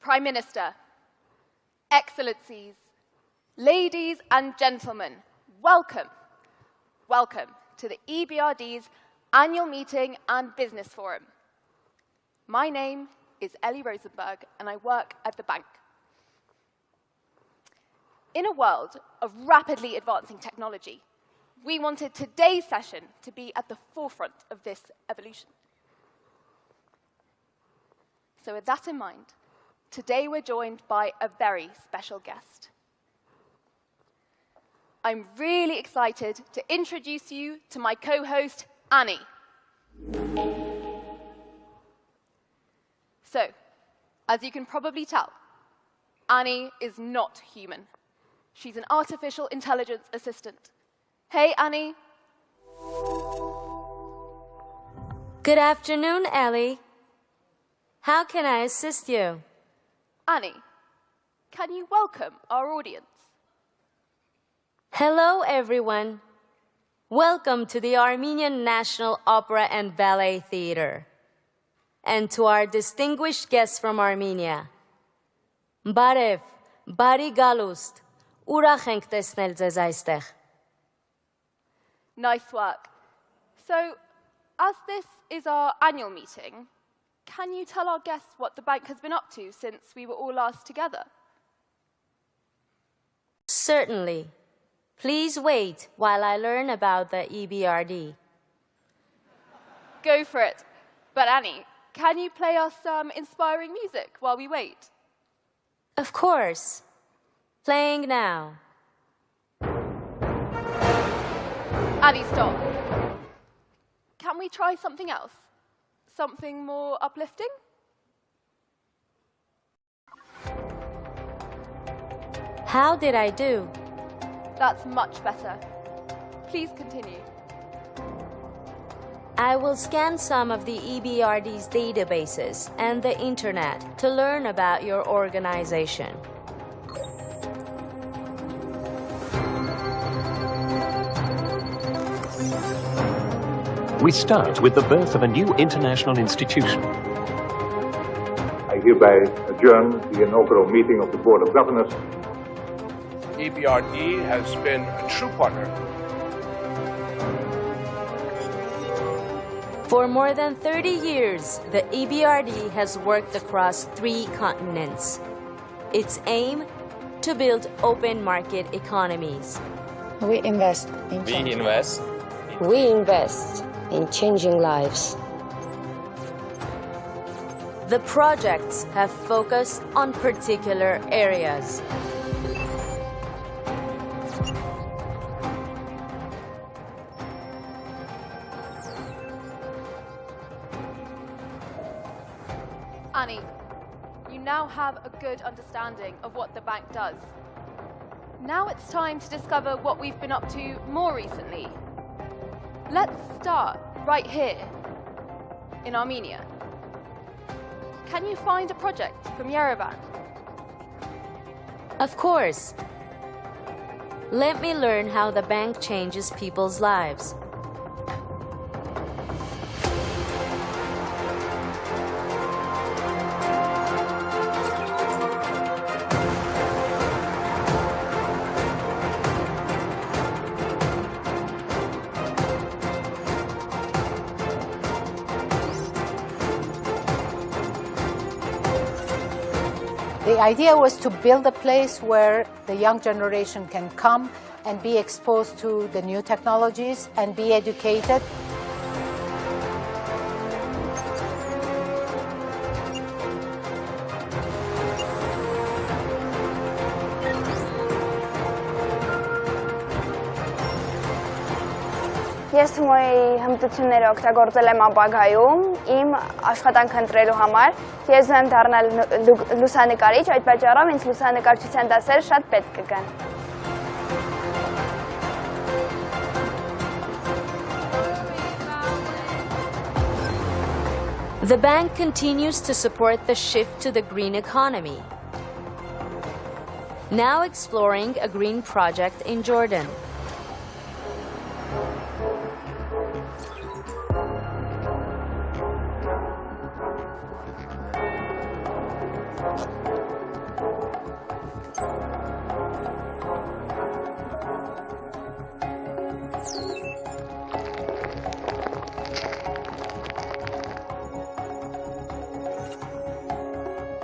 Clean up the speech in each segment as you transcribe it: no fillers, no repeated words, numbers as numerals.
Prime Minister, Excellencies, ladies and gentlemen, welcome. Welcome to the EBRD's annual meeting and business forum. My name is Ellie Rosenberg and I work at the bank. In a world of rapidly advancing technology, we wanted today's session to be at the forefront of this evolution. So with that in mind, today we're joined by a very special guest. I'm really excited to introduce you to my co-host, Annie. So, as you can probably tell, Annie is not human. She's an artificial intelligence assistant. Hey, Annie. Good afternoon, Ellie. How can I assist you? Annie, can you welcome our audience? Hello, everyone. Welcome to the Armenian National Opera and Ballet Theatre. And to our distinguished guests from Armenia. Barev, Bari Galust, ուրախ ենք տեսնել ձեզ այստեղ. Nice work. So, as this is our annual meeting, can you tell our guests what the bank has been up to since we were all last together? Certainly. Please wait while I learn about the EBRD. Go for it. But Annie, can you play us some inspiring music while we wait? Of course. Playing now. Annie, stop. Can we try something else? Something more uplifting? How did I do? That's much better. Please continue. I will scan some of the EBRD's databases and the internet to learn about your organization. We start with the birth of a new international institution. I hereby adjourn the inaugural meeting of the Board of Governors. EBRD has been a true partner. For more than 30 years, the EBRD has worked across 3 continents. Its aim? To build open market economies. We invest in change. We invest in changing lives. The projects have focused on particular areas. Annie, you now have a good understanding of what the bank does. Now it's time to discover what we've been up to more recently. Let's start right here, in Armenia. Can you find a project from Yerevan? Of course. Let me learn how the bank changes people's lives. The idea was to build a place where the young generation can come and be exposed to the new technologies and be educated. Ես թմոյի հմտությունները օգտագործել եմ ապագայում իմ աշխատանք ընտրելու համար։ Ես եմ դառնալ լուսանկարիչ, այդ պատճառով ինձ լուսանկարչության դասերը շատ պետք կգան։ The bank continues to support the shift to the green economy. Now exploring a green project in Jordan.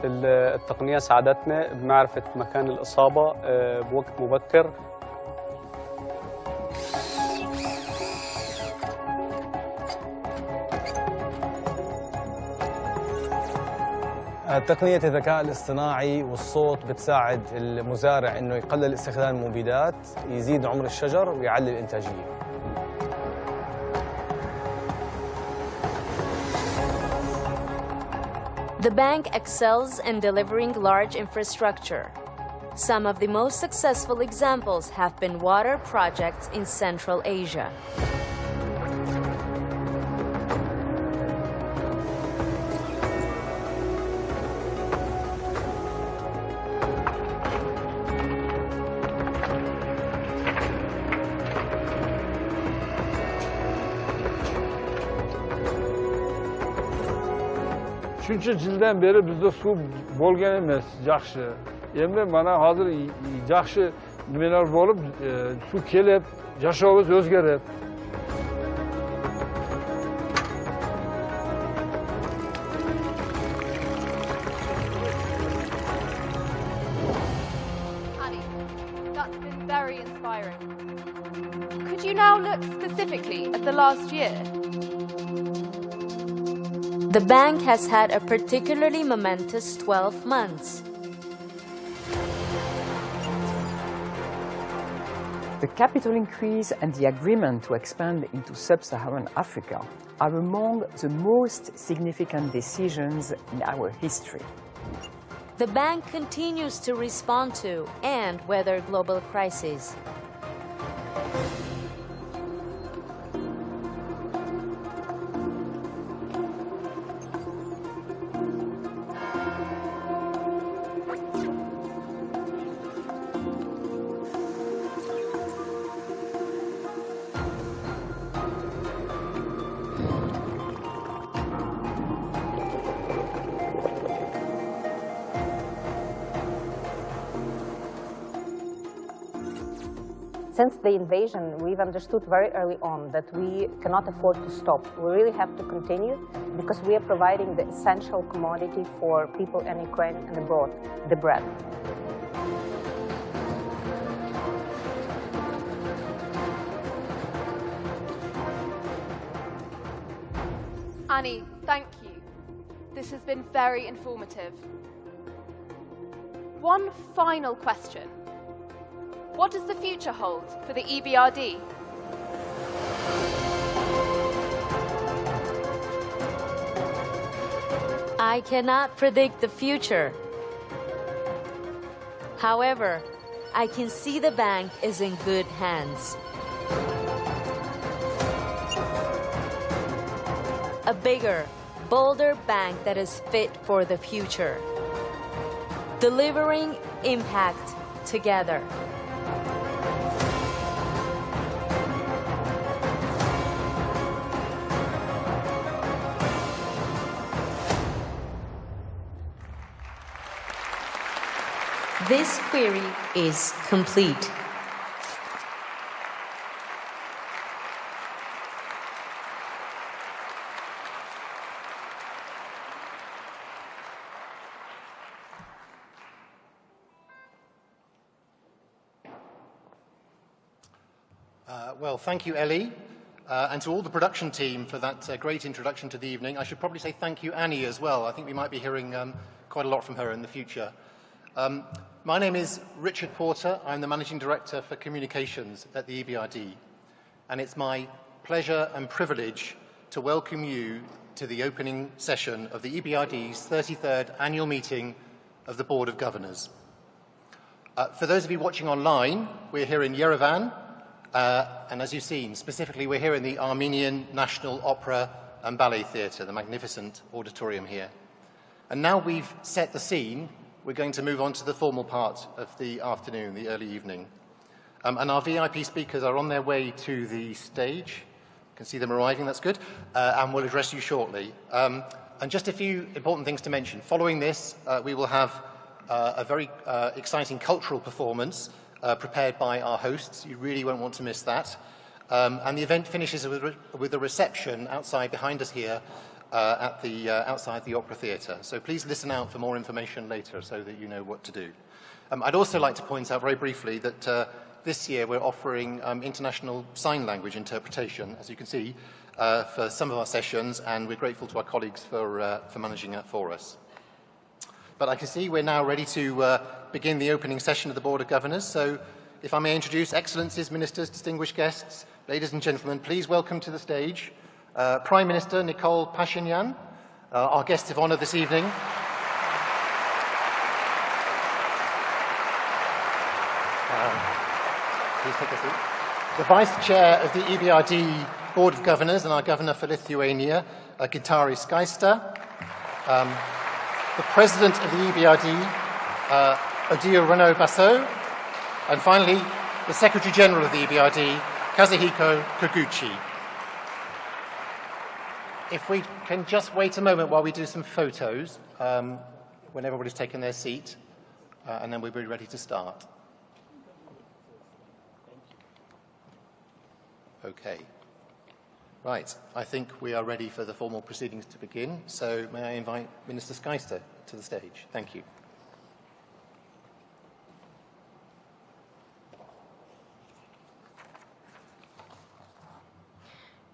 التقنية ساعدتنا بمعرفة مكان الإصابة بوقت مبكر. تقنية الذكاء الاصطناعي والصوت بتساعد المزارع إنه يقلل استخدام المبيدات، يزيد عمر الشجر ويعلي الإنتاجية. The bank excels in delivering large infrastructure. Some of the most successful examples have been water projects in Central Asia. Shuncha yildan beri bizda suv bo'lgan emas, yaxshi. Endi mana hozir yaxshi nimalar bo'lib, suv kelib, yashashimiz o'zgarib. Annie, that's been very inspiring. Could you now look specifically at the last year? The bank has had a particularly momentous 12 months. The capital increase and the agreement to expand into sub-Saharan Africa are among the most significant decisions in our history. The bank continues to respond to and weather global crises. Since the invasion, we've understood very early on that we cannot afford to stop. We really have to continue because we are providing the essential commodity for people in Ukraine and abroad, the bread. Annie, thank you. This has been very informative. One final question. What does the future hold for the EBRD? I cannot predict the future. However, I can see the bank is in good hands. A bigger, bolder bank that is fit for the future. Delivering impact together. This query is complete. Well, thank you, Ellie, and to all the production team for that great introduction to the evening. I should probably say thank you, Annie, as well. I think we might be hearing quite a lot from her in the future. My name is Richard Porter. I'm the Managing Director for Communications at the EBRD, and it's my pleasure and privilege to welcome you to the opening session of the EBRD's 33rd Annual Meeting of the Board of Governors. For those of you watching online, we're here in Yerevan, and as you've seen, specifically we're here in the Armenian National Opera and Ballet Theatre, the magnificent auditorium here. And now we've set the scene, we're going to move on to the formal part of the afternoon, the early evening. And our VIP speakers are on their way to the stage. You can see them arriving, that's good, and we'll address you shortly. And just a few important things to mention. Following this, we will have a very exciting cultural performance prepared by our hosts. You really won't want to miss that. And the event finishes with a reception outside behind us here, outside the Opera Theatre. So please listen out for more information later so that you know what to do. I'd also like to point out very briefly that this year we're offering international sign language interpretation, as you can see, for some of our sessions, and we're grateful to our colleagues for managing that for us. But I can see we're now ready to begin the opening session of the Board of Governors. So if I may introduce Excellencies, Ministers, distinguished guests, ladies and gentlemen, please welcome to the stage Prime Minister Nikol Pashinyan, our guest of honour this evening. Please take a seat. The Vice Chair of the EBRD Board of Governors and our Governor for Lithuania, Gintari Skaista. The President of the EBRD, Odile Renaud-Bassot. And finally, the Secretary General of the EBRD, Kazuhiko Koguchi. If we can just wait a moment while we do some photos, when everybody's taken their seat, and then we'll be ready to start. Okay. Right, I think we are ready for the formal proceedings to begin. So may I invite Minister Skaista to the stage. Thank you.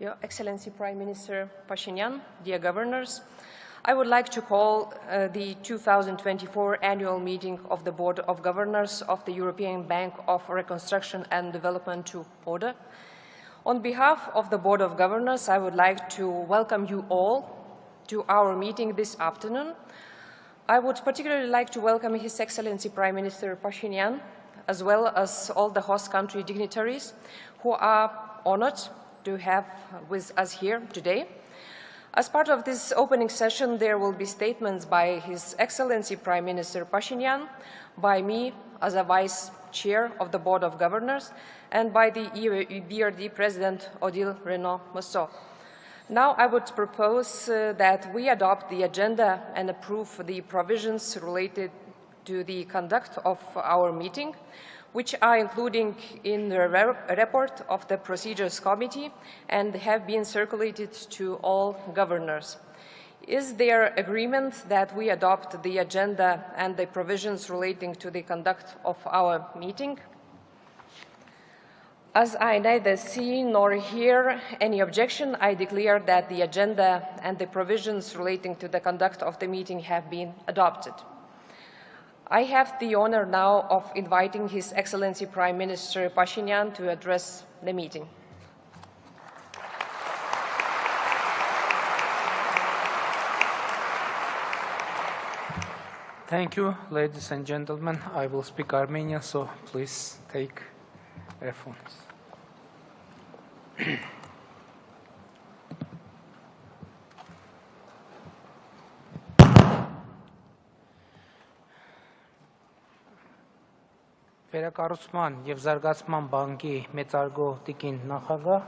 Your Excellency Prime Minister Pashinyan, dear governors, I would like to call the 2024 annual meeting of the Board of Governors of the European Bank of Reconstruction and Development to order. On behalf of the Board of Governors, I would like to welcome you all to our meeting this afternoon. I would particularly like to welcome His Excellency Prime Minister Pashinyan, as well as all the host country dignitaries who are honored to have with us here today. As part of this opening session, there will be statements by His Excellency Prime Minister Pashinyan, by me as a Vice Chair of the Board of Governors, and by the EBRD President Odile Renaud-Bassot. Now I would propose that we adopt the agenda and approve the provisions related to the conduct of our meeting, which are included in the report of the Procedures Committee and have been circulated to all governors. Is there agreement that we adopt the agenda and the provisions relating to the conduct of our meeting? As I neither see nor hear any objection, I declare that the agenda and the provisions relating to the conduct of the meeting have been adopted. I have the honor now of inviting His Excellency Prime Minister Pashinyan to address the meeting. Thank you, ladies and gentlemen. I will speak Armenian, so please take earphones. Վերակառուցման եւ զարգացման բանկի մեծարգո տիկին նախագահ,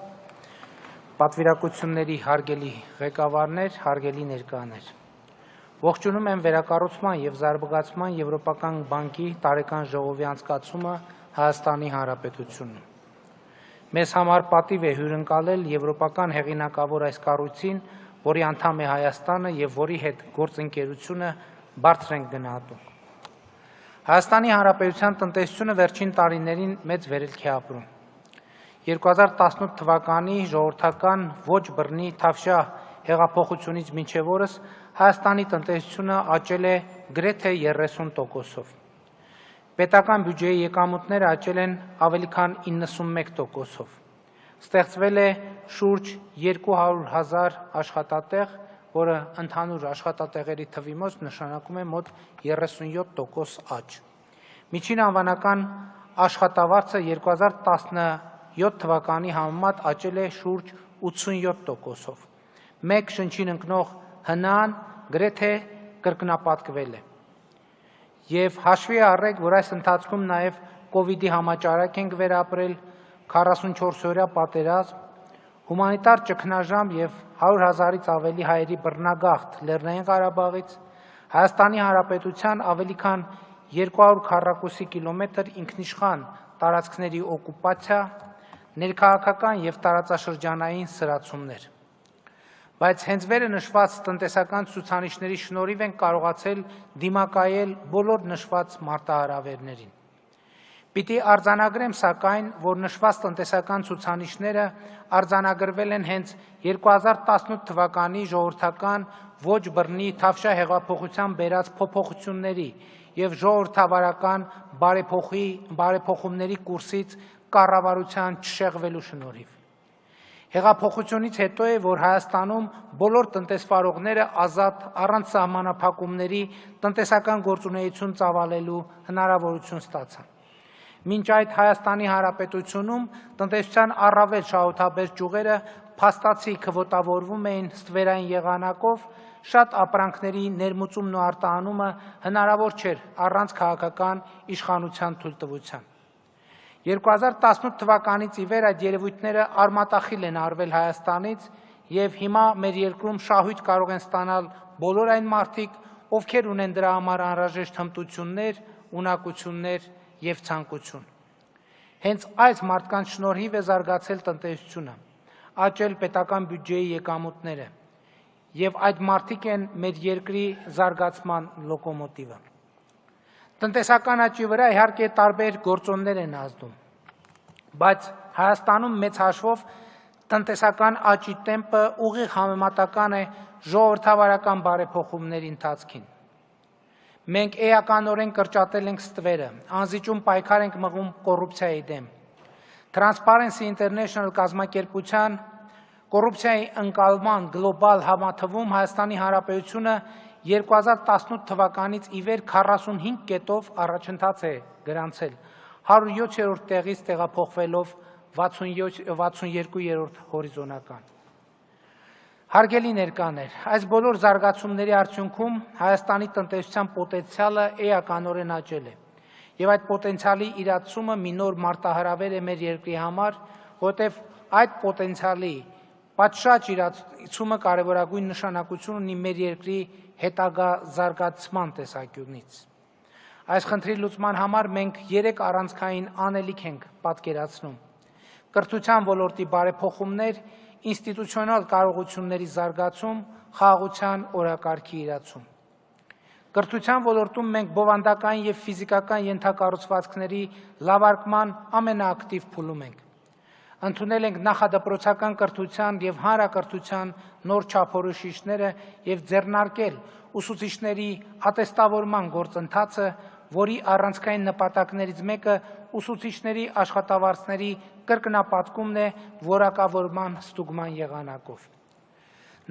պատվիրակությունների հարգելի ղեկավարներ, հարգելի ներկաներ։ Ողջունում եմ Վերակառուցման եւ զարգացման Եվրոպական բանկի տարեկան ժողովի անցկացումը Հայաստանի Հանրապետությունում։ Մեզ համար պատիվ է հյուրընկալել եվրոպական հեղինակավոր այս կառույցին, որի անդամ է Հայաստանը եւ որի հետ գործընկերությունը բարձր ենք գնահատում։ Հայաստանի Հանրապետության տնտեսությունը վերջին տարիներին մեծ վերելք է ապրում։ 2018 թվականի ժողովրդական ոչ բռնի Թավշյա հեղափոխությունից մինչև օրս Հայաստանի տնտեսությունը աճել է գրեթե 30%-ով։ Պետական բյուջեի եկամուտները աճել են ավելի քան 91%-ով։ Ստեղծվել է շուրջ 200,000 աշխատատեղ, որը ընդհանուր աշխատատեղերի թվի մոտ նշանակում է մոտ 37% աճ։ Միջին անվանական աշխատավարձը 2017 թվականի համեմատ աճել է շուրջ 87%-ով։ Մեկ շնչին ընկնող հնան գրեթե կրկնապատկվել է։ Եվ հաշվի առեք, որ այս ընթացքում նաև կովիդի համաճարակ ենք վերապրել, 44-օրյա պատերազմ, հումանիտար ճգնաժամ եւ 100,000-ից ավելի հայերի բռնագաղթ Լեռնային Ղարաբաղից, Հայաստանի Հանրապետության ավելի քան 200 քառակուսի կիլոմետր ինքնիշխան տարածքների օկուպացիա, ներքաղաքական եւ տարածաշրջանային սրացումներ։ Բայց հենց վերը նշված տնտեսական ցուցանիշների շնորհիվ են կարողացել դիմակայել բոլոր նշված մարտահրավերներին։ Պիտի արձանագրեմ սակայն, որ նշված տնտեսական ցուցանիշները արձանագրվել են հենց 2018 թվականի ժողովրդական ոչ բռնի Թավշյա հեղափոխության բերած փոփոխությունների եւ ժողովրդավարական բարեփոխումների կուրսից կառավարության չշեղվելու շնորհիվ։ Հեղափոխությունից հետո է, որ Հայաստանում բոլոր տնտեսվարողները ազատ առանց սահմանափակումների տնտեսական գործունեություն ծավալելու հնարավորություն ստացան։ Մինչ այդ Հայաստանի Հանրապետությունում տնտեսության առավել շահութաբեր ճյուղերը փաստացի քվոտավորվում էին ստվերային եղանակով, շատ ապրանքների ներմուծումն ու արտահանումը հնարավոր չէր առանց քաղաքական իշխանության թույլտվության։ 2018 թվականից ի վեր այդ երևույթները արմատախիլ են արվել Հայաստանից եւ հիմա մեր երկրում շահույթ կարող են ստանալ բոլոր այն մարդիկ, ովքեր ունեն դրա համար անհրաժեշտ հմտություններ, ունակություններ եւ ցանկություն։ Հենց այս մարդկանց շնորհիվ է զարգացել տնտեսությունը, աճել պետական բյուջեի եկամուտները եւ այդ մարդիկ են մեր երկրի զարգացման լոկոմոտիվը։ Տնտեսական աճի վրա իհարկե տարբեր գործոններ են ազդում, բայց Հայաստանում մեծ հաշվով տնտեսական աճի տեմպը ուղիղ համեմատական է ժողովրդավարական բարեփոխումների ընթացքին։ Մենք էականորեն կրճատել ենք ստվերը, անզիջում պայքար ենք մղում կոռուպցիայի դեմ։ Transparency International կազմակերպության կոռուպցիայի ընկալման գլոբալ համաթվում Հայաստանի Հանրապետությունը 2018 թվականից ի վեր 45 կետով առաջընթաց է գրանցել, 107-րդ տեղից տեղափոխվելով 62-րդ հորիզոնական։ Հարգելի ներկաներ, այս բոլոր զարգացումների արդյունքում Հայաստանի տնտեսության պոտենցիալը էականորեն աճել է, եւ այդ պոտենցիալի իրացումը մի նոր մարտահրավեր է մեր երկրի համար, որտեղ այդ պոտենցիալի պատշաճ իրացումը կարևորագույն նշանակություն ունի մեր երկրի հետագա զարգացման տեսանկյունից։ Այս խնդրի լուծման համար մենք 3 առանցքային անելիք ենք պատկերացնում. կրթության ոլորտի բարեփոխումներ, ինստիտուցիոնալ կարողությունների զարգացում, խաղաղության օրակարգի իրացում։ Կրթության ոլորտում մենք բովանդակային եւ ֆիզիկական ենթակառուցվածքների լավարկման ամենաակտիվ փուլում ենք։ Ընդունել ենք նախադպրոցական կրթության եւ հանրակրթության նոր չափորոշիչները եւ ձեռնարկել ուսուցիչների ատեստավորման գործընթացը, որի առանցքային նպատակներից մեկը ուսուցիչների աշխատավարձների կրկնապատկումն է որակավորման ստուգման եղանակով։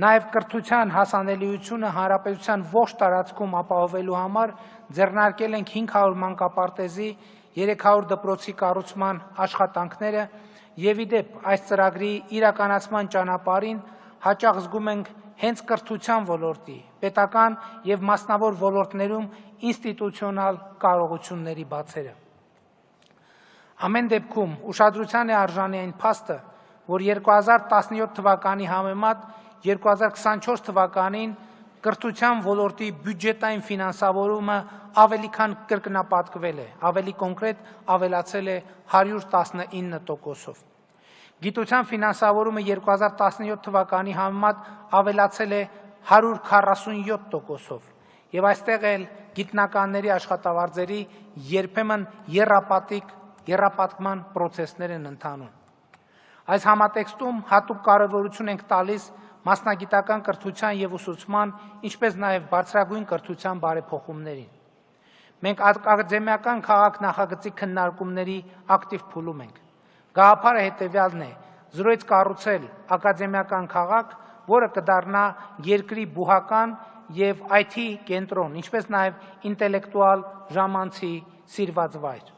Նաև կրթության հասանելիությունը հանրապետության ողջ տարածքում ապահովելու համար ձեռնարկել ենք 500 մանկապարտեզի, 300 դպրոցի կառուցման աշխատանքները եւ իդեպ այս ծրագրի իրականացման ճանապարհին հաճախ զգում ենք հենց կրթության ոլորտի, պետական եւ մասնավոր ոլորտներում ինստիտուցիոնալ կարողությունների բացերը։ Ամեն դեպքում ուշադրության է արժանի այն փաստը, որ 2017 թվականի համեմատ 2024 թվականին կրթության ոլորտի բյուջետային ֆինանսավորումը ավելի քան կրկնապատկվել է, ավելի կոնկրետ ավելացել է 119%-ով։ Գիտության ֆինանսավորումը 2017 թվականի համեմատ ավելացել է 147%-ով, եւ այստեղ էլ գիտնականների աշխատավարձերի երբեմն եռապատկման պրոցեսներ են ընթանում։ Այս համատեքստում հատուկ կարևորություն ենք տալիս մասնագիտական կրթության եւ ուսուցման, ինչպես նաեւ բարձրագույն կրթության բարեփոխումներին։ Մենք ակադեմիական քաղաք նախագծի քննարկումների ակտիվ փուլում ենք։ Գաղափարը հետեւյալն է՝ զրոյց կառուցել ակադեմիական քաղաք, որը կդառնա երկրի բուհական եւ IT կենտրոն, ինչպես նաեւ ինտելեկտուալ ժամանցի սիրված վայր։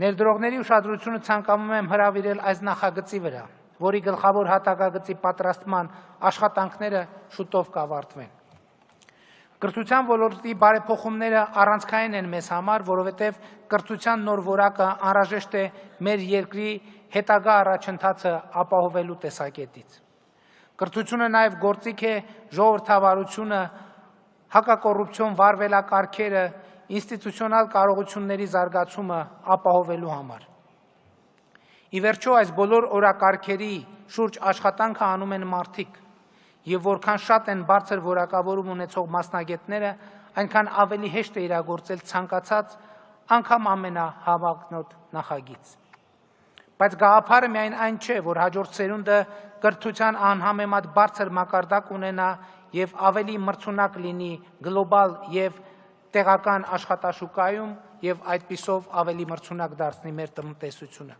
Ներդրողների ուշադրությունը ցանկանում եմ հրավիրել այս նախագծի վրա, որի գլխավոր հատակագծի պատրաստման աշխատանքները շուտով կավարտվեն։ Կրթության ոլորտի բարեփոխումները առանցքային են մեզ համար, որովհետև կրթության նոր որակը անհրաժեշտ է մեր երկրի հետագա առաջընթացը ապահովելու տեսակետից։ Կրթությունը նաև գործիք է ժողովրդավարությունը, հակակոռուպցիոն վարվելակարգերը, ինստիտուցիոնալ կարողությունների զարգացումը ապահովելու համար։ Ի վերջո այս բոլոր օրակարգերի շուրջ աշխատանքը անում են մարդիկ, եւ որքան շատ են բարձր որակավորում ունեցող մասնագետները, այնքան ավելի հեշտ է իրագործել ցանկացած անգամ ամենահավակնոտ նախագիծ։ Բայց գաղափարը միայն այն չէ, որ հաջորդ սերունդը կրթության անհամեմատ բարձր մակարդակ ունենա եւ ավելի մրցունակ լինի գլոբալ եւ տեղական աշխատաշուկայում եւ այդպիսով ավելի մրցունակ դարձնի մեր տնտեսությունը։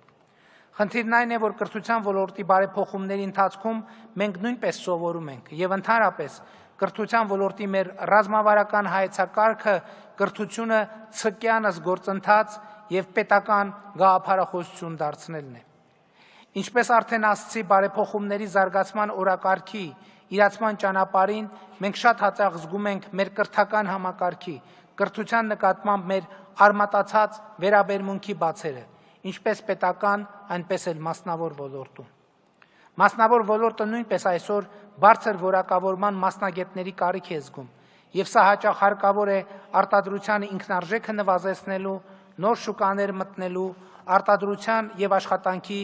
Խնդիրն այն է, որ կրթության ոլորտի բարեփոխումների ընթացքում մենք նույնպես սովորում ենք եւ ընդհանրապես կրթության ոլորտի մեր ռազմավարական հայեցակարգը կրթությունը ցկյանս գործընթաց եւ պետական գաղափարախոսություն դարձնելն է։ Ինչպես արդեն ասացի, բարեփոխումների զարգացման օրակարգի իրացման ճանապարհին մենք շատ հաճախ զգում ենք մեր կրթական համակարգի, կրթության նկատմամբ մեր արմատացած վերաբերմունքի բացերը, ինչպես պետական, այնպես էլ մասնավոր ոլորտում։ Մասնավոր ոլորտը նույնպես այսօր բարձր որակավորման մասնագետների կարիք է զգում, եւ սա հաճախ հարկավոր է արտադրության ինքնարժեքը նվազեցնելու, նոր շուկաներ մտնելու, արտադրության եւ աշխատանքի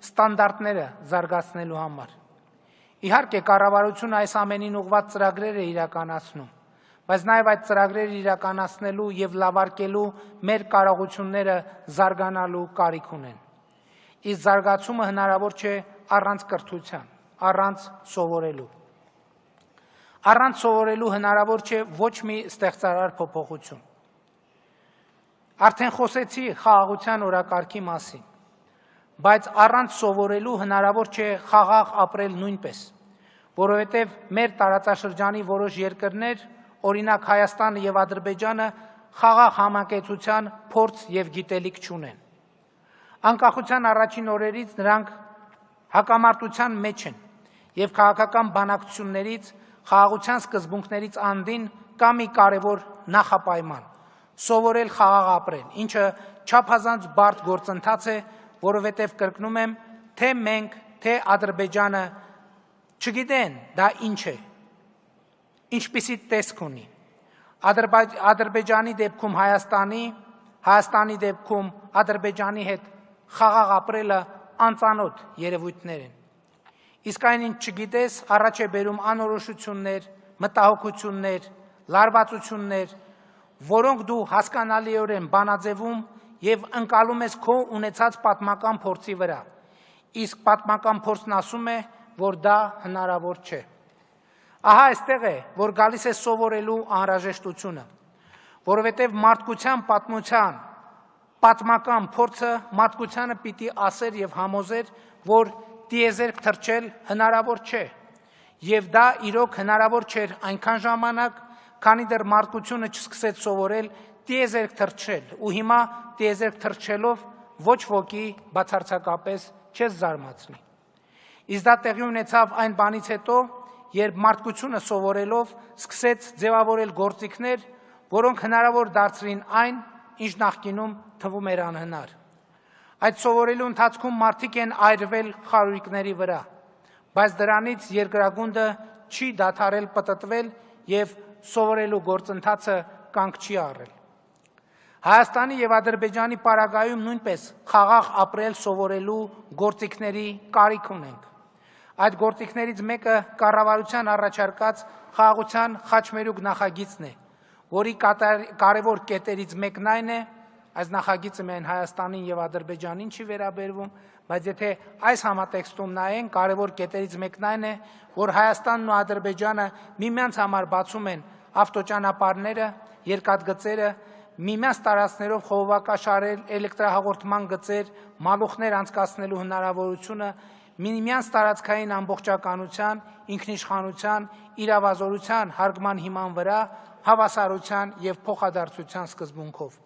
ստանդարտները զարգացնելու համար։ Իհարկե, կառավարությունը այս ամենին ուղղված ծրագրեր է իրականացնում, բայց նաև այդ ծրագրերը իրականացնելու եւ լավարկելու մեր կարողությունները զարգանալու կարիք ունեն։ Իսկ զարգացումը հնարավոր չէ առանց կրթության, առանց սովորելու։ Առանց սովորելու հնարավոր չէ ոչ մի ստեղծարար փոփոխություն։ Արդեն խոսեցի խաղաղության օրակարգի մասին, բայց առանց սովորելու հնարավոր չէ խաղաղ ապրել նույնպես, որովհետև մեր տարածաշրջանի որոշ երկրներ, օրինակ Հայաստանը եւ Ադրբեջանը, խաղաղ համակեցության փորձ եւ գիտելիք չունեն։ Անկախության առաջին օրերից նրանք հակամարտության մեջ են եւ քաղաքական բանակցություններից, խաղաղության սկզբունքներից անդին կա մի կարևոր նախապայման՝ սովորել խաղաղ ապրել, ինչը չափազանց բարդ գործընթաց է, որովհետև կրկնում եմ, թե մենք, թե Ադրբեջանը չգիտեն դա ինչ է, ինչպիսի տեսք ունի։ Ադրբեջանի դեպքում Հայաստանի, Հայաստանի դեպքում Ադրբեջանի հետ խաղաղ ապրելը անծանոթ երևույթներ են։ Իսկ այն ինչ չգիտես, առաջ է բերում անորոշություններ, մտահոգություններ, լարվածություններ, որոնք դու հասկանալիորեն բանաձևում եւ ընկալում ես քո ունեցած պատմական փորձի վրա, իսկ պատմական փորձն ասում է, որ դա հնարավոր չէ։ Ահա այստեղ է, որ գալիս է սովորելու անհրաժեշտությունը, որովհետև մարդկության պատմության պատմական փորձը մարդկությանը պիտի ասեր եւ համոզեր, որ տիեզերք թռչել հնարավոր չէ, եւ դա իրոք հնարավոր չէր այնքան ժամանակ, քանի դեռ մարդկությունը չսկսեց սովորել տիեզերք թռչել, ու հիմա տիեզերք թռչելով ոչ ոքի բացարձակապես չես զարմացնի։ Իսկ դա տեղի ունեցավ այն բանից հետո, երբ մարդկությունը սովորելով սկսեց ձևավորել գործիքներ, որոնք հնարավոր դարձրին այն, ինչ նախկինում թվում էր անհնար։ Այդ սովորելու ընթացքում մարդիկ են այրվել խարույկների վրա, բայց դրանից երկրագունդը չի դադարել պտտվել եւ սովորելու գործընթացը կանգ չի առել։ Հայաստանի եւ Ադրբեջանի պարագայում նույնպես խաղաղ ապրել սովորելու գործիքների կարիք ունենք։ Այդ գործիքներից մեկը կառավարության առաջարկած խաղաղության խաչմերուկ նախագիծն է, որի կարևոր կետերից մեկն այն է, այս նախագիծը միայն Հայաստանին եւ Ադրբեջանին չի վերաբերվում, բայց եթե այս համատեքստում նայեն, կարևոր կետերից մեկն այն է, որ Հայաստանն ու Ադրբեջանը միմյանց համար բացում են ավտոճանապարհները, երկաթգծերը, միմյանց տարածքներով խողովակաշարեր, էլեկտրահաղորդման գծեր, մալուխներ անցկացնելու հնարավորությունը, միմյանց տարածքային ամբողջականության, ինքնիշխանության, իրավազորության հարգման հիման վրա, հավասարության եւ փոխադարձության սկզբունքով։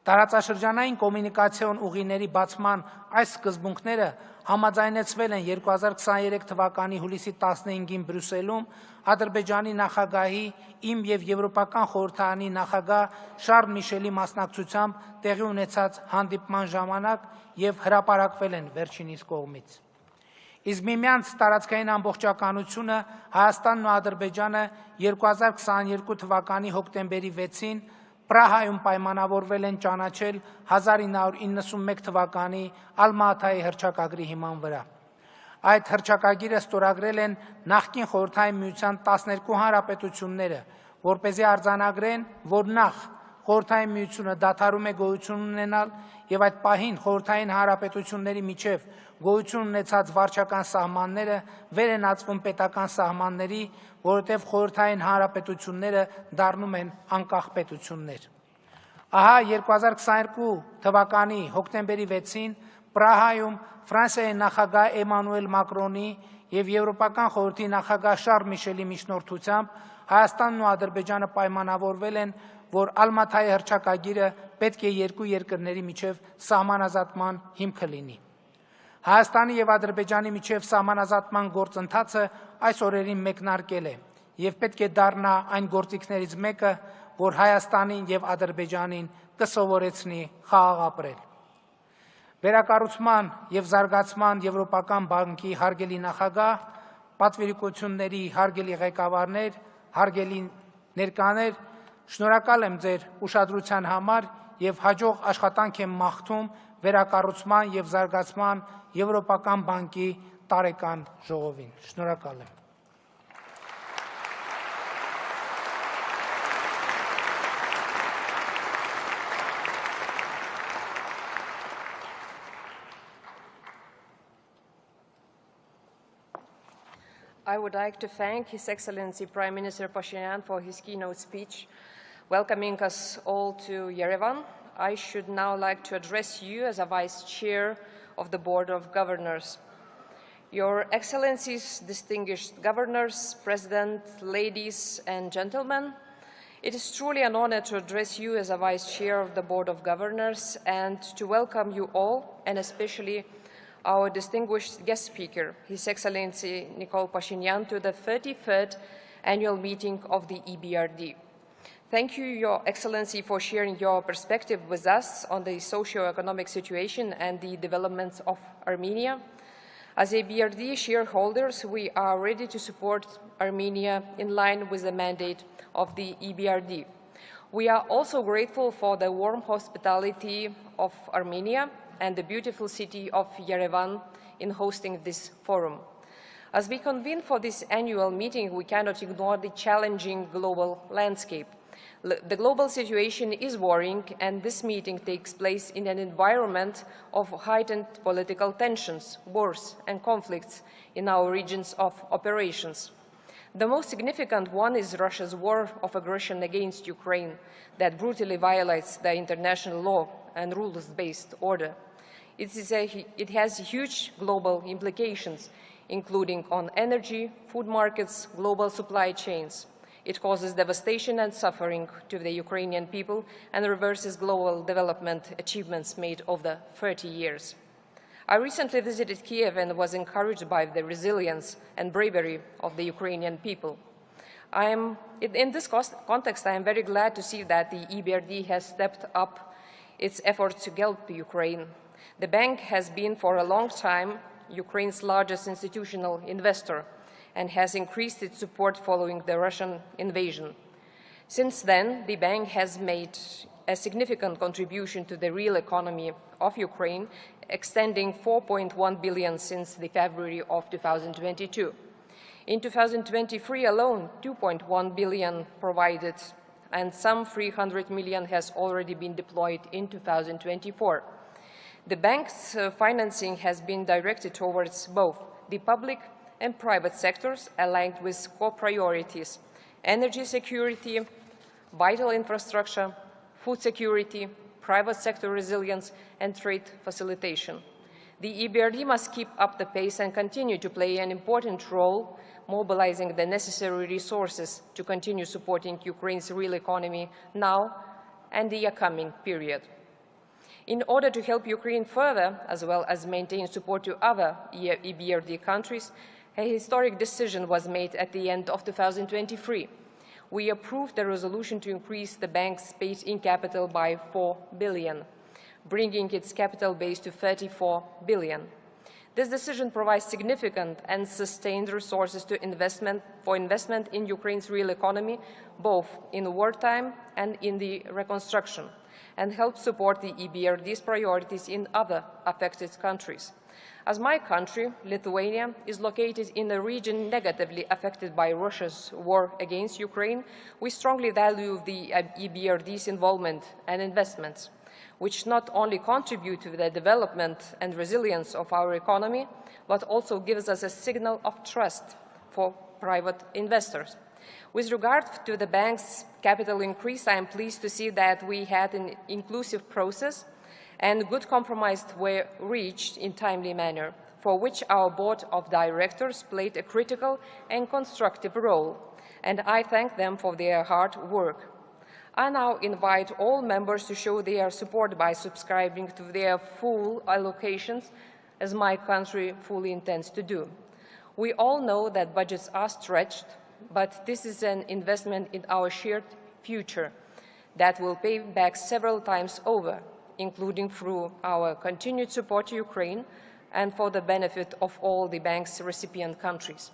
Տարածաշրջանային կոմունիկացիոն ուղիների բացման այս սկզբունքները համաձայնեցվել են 2023 թվականի հուլիսի 15-ին Բրյուսելում Ադրբեջանի նախագահի, իմ եւ Եվրոպական խորհրդարանի նախագահ Շարլ Միշելի մասնակցությամբ տեղի ունեցած հանդիպման ժամանակ եւ հրապարակվել են վերջինիս կողմից։ Իսկ միմյանց տարածքային ամբողջականությունը Հայաստանն ու Ադրբեջանը 2022 թվականի հոկտեմբերի 6-ին Պրահայում պայմանավորվել են ճանաչել 1991 թվականի Ալմա-Աթայի հռչակագրի հիման վրա։ Այդ հռչակագիրը ստորագրել են նախկին խորհրդային միության 12 հանրապետությունները, որպեսզի արձանագրեն, որ նախ խորհրդային միությունը դադարում է գոյություն ունենալ եւ այդ պահին խորհրդային հանրապետությունների միջև գոյություն ունեցած վարչական սահմանները վեր են ածվում պետական սահմանների, որովհետեւ խորհրդային հանրապետությունները դառնում են անկախ պետություններ։ Ահա 2022 թվականի հոկտեմբերի 6-ին Պրահայում Ֆրանսիայի նախագահ Էմանուել Մակրոնի եւ Եվրոպական խորհրդի նախագահ Շարլ Միշելի միջնորդությամբ Հայաստանն ու Ադրբեջանը պայմանավորվել են, որ Ալմաթայի հռչակագիրը պետք է երկու երկրների միջև սահմանազատման հիմքը լինի։ Հայաստանի եւ Ադրբեջանի միջև սահմանազատման գործընթացը այս օրերին մեկնարկել է եւ պետք է դառնա այն գործիքներից մեկը, որ Հայաստանին եւ Ադրբեջանին կսովորեցնի խաղաղ ապրել։ Վերակառուցման եւ զարգացման Եվրոպական բանկի հարգելի նախագահ, պատվիրակությունների հարգելի ղեկավարներ, հարգելի ներկաներ, շնորհակալ եմ ձեր ուշադրության համար եւ հաջող աշխատանք եմ մաղթում վերակառուցման եւ զարգացման Եվրոպական բանկի տարեկան ժողովին։ Շնորհակալ եմ։ I would like to thank His Excellency Prime Minister Pashinyan for his keynote speech, welcoming us all to Yerevan. I should now like to address you as a Vice Chair of the Board of Governors. Your Excellencies, distinguished governors, President, ladies and gentlemen, it is truly an honor to address you as a Vice Chair of the Board of Governors and to welcome you all, and especially our distinguished guest speaker, His Excellency Nicole Pashinyan, to the 33rd annual meeting of the EBRD. Thank you, Your Excellency, for sharing your perspective with us on the socio-economic situation and the developments of Armenia. As EBRD shareholders, we are ready to support Armenia in line with the mandate of the EBRD. We are also grateful for the warm hospitality of Armenia and the beautiful city of Yerevan in hosting this forum. As we convene for this annual meeting, we cannot ignore the challenging global landscape. The global situation is worrying, and this meeting takes place in an environment of heightened political tensions, wars, and conflicts in our regions of operations. The most significant one is Russia's war of aggression against Ukraine that brutally violates the international law and rules-based order. It has huge global implications, including on energy, food markets, global supply chains. It causes devastation and suffering to the Ukrainian people and reverses global development achievements made over 30 years. I recently visited Kiev and was encouraged by the resilience and bravery of the Ukrainian people. In this context, I am very glad to see that the EBRD has stepped up its efforts to help Ukraine. The bank has been for a long time Ukraine's largest institutional investor and has increased its support following the Russian invasion. Since then, the bank has made a significant contribution to the real economy of Ukraine, extending 4.1 billion since the February of 2022. In 2023 alone, 2.1 billion provided, and some 300 million has already been deployed in 2024. The bank's financing has been directed towards both the public and private sectors aligned with core priorities: energy security, vital infrastructure, food security, private sector resilience, and trade facilitation. The EBRD must keep up the pace and continue to play an important role, mobilizing the necessary resources to continue supporting Ukraine's real economy now and the upcoming period. In order to help Ukraine further, as well as maintain support to other EBRD countries, a historic decision was made at the end of 2023. We approved the resolution to increase the bank's paid-in capital by 4 billion, bringing its capital base to 34 billion. This decision provides significant and sustained resources for investment in Ukraine's real economy, both in wartime and in the reconstruction, and helps support the EBRD's priorities in other affected countries. As my country, Lithuania, is located in a region negatively affected by Russia's war against Ukraine, we strongly value the EBRD's involvement and investments, which not only contribute to the development and resilience of our economy, but also gives us a signal of trust for private investors. With regard to the bank's capital increase, I am pleased to see that we had an inclusive process and good compromise were reached in a timely manner, for which our board of directors played a critical and constructive role, and I thank them for their hard work. I now invite all members to show their support by subscribing to their full allocations, as my country fully intends to do. We all know that budgets are stretched, but this is an investment in our shared future that will pay back several times over, including through our continued support to Ukraine and for the benefit of all the bank's recipient countries.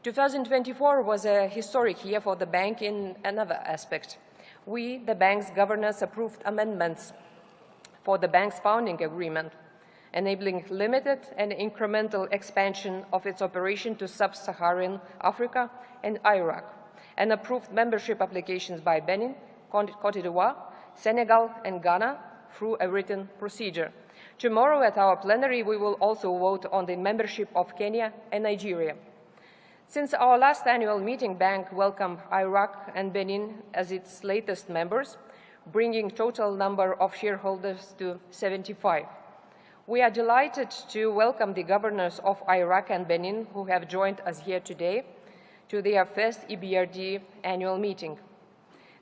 2024 was a historic year for the bank in another aspect. We, the bank's governors, approved amendments for the bank's founding agreement, enabling limited and incremental expansion of its operation to sub-Saharan Africa and Iraq, and approved membership applications by Benin, Côte d'Ivoire, Senegal, and Ghana through a written procedure. Tomorrow at our plenary, we will also vote on the membership of Kenya and Nigeria. Since our last annual meeting, Bank welcomed Iraq and Benin as its latest members, bringing total number of shareholders to 75. We are delighted to welcome the governors of Iraq and Benin who have joined us here today to their first EBRD annual meeting.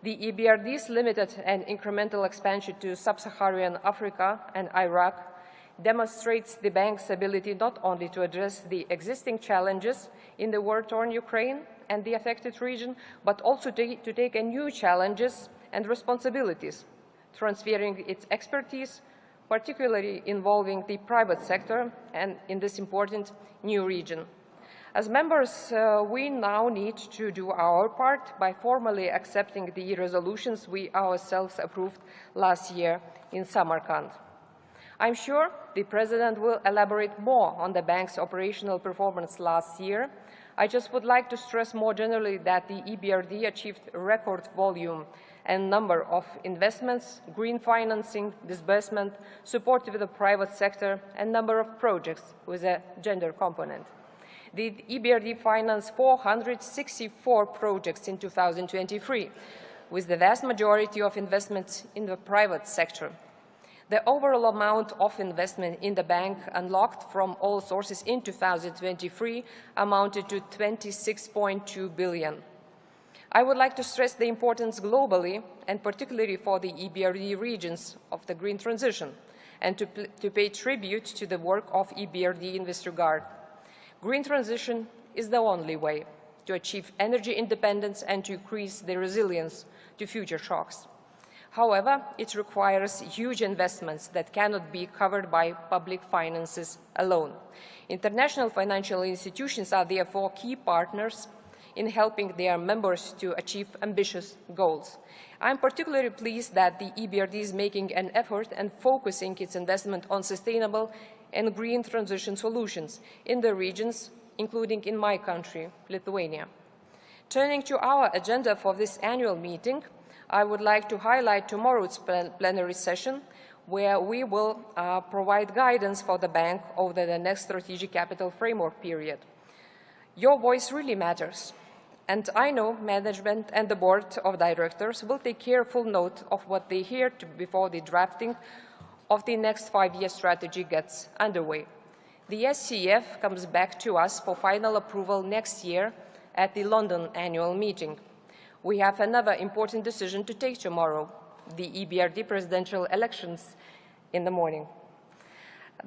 The EBRD's limited and incremental expansion to sub-Saharan Africa and Iraq demonstrates the bank's ability not only to address the existing challenges in the war-torn Ukraine and the affected region, but also to take on new challenges and responsibilities, transferring its expertise, particularly involving the private sector and in this important new region. As members, we now need to do our part by formally accepting the resolutions we ourselves approved last year in Samarkand. I'm sure the President will elaborate more on the bank's operational performance last year. I just would like to stress more generally that the EBRD achieved record volume and number of investments, green financing, disbursement, support to the private sector, and number of projects with a gender component. The EBRD financed 464 projects in 2023, with the vast majority of investments in the private sector. The overall amount of investment in the bank unlocked from all sources in 2023 amounted to 26.2 billion. I would like to stress the importance globally, and particularly for the EBRD regions, of the green transition, and to pay tribute to the work of EBRD in this regard. Green transition is the only way to achieve energy independence and to increase the resilience to future shocks. However, it requires huge investments that cannot be covered by public finances alone. International financial institutions are therefore key partners in helping their members to achieve ambitious goals. I am particularly pleased that the EBRD is making an effort and focusing its investment on sustainable and green transition solutions in the regions, including in my country, Lithuania. Turning to our agenda for this annual meeting, I would like to highlight tomorrow's plenary session, where we will provide guidance for the bank over the next strategic capital framework period. Your voice really matters, and I know management and the board of directors will take careful note of what they hear before the drafting of the next 5-year strategy gets underway. The SCF comes back to us for final approval next year at the London annual meeting. We have another important decision to take tomorrow, the EBRD presidential elections in the morning.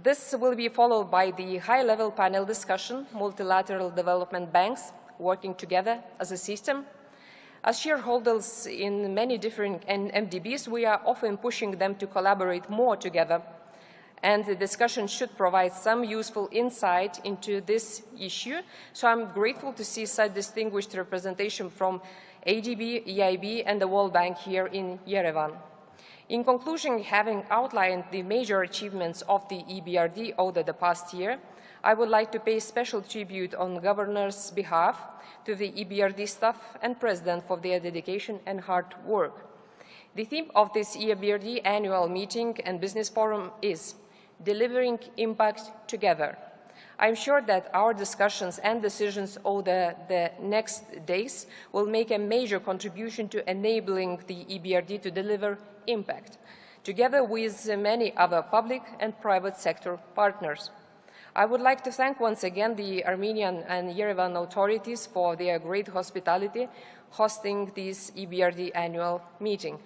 This will be followed by the high-level panel discussion, multilateral development banks working together as a system. As shareholders in many different MDBs, we are often pushing them to collaborate more together, and the discussion should provide some useful insight into this issue. So I'm grateful to see such distinguished representation from ADB, EIB, and the World Bank here in Yerevan. In conclusion, having outlined the major achievements of the EBRD over the past year, I would like to pay special tribute on Governor's behalf to the EBRD staff and President for their dedication and hard work. The theme of this EBRD annual meeting and business forum is delivering impact together. I'm sure that our discussions and decisions over the next days will make a major contribution to enabling the EBRD to deliver impact, together with many other public and private sector partners. I would like to thank once again the Armenian and Yerevan authorities for their great hospitality hosting this EBRD annual meeting.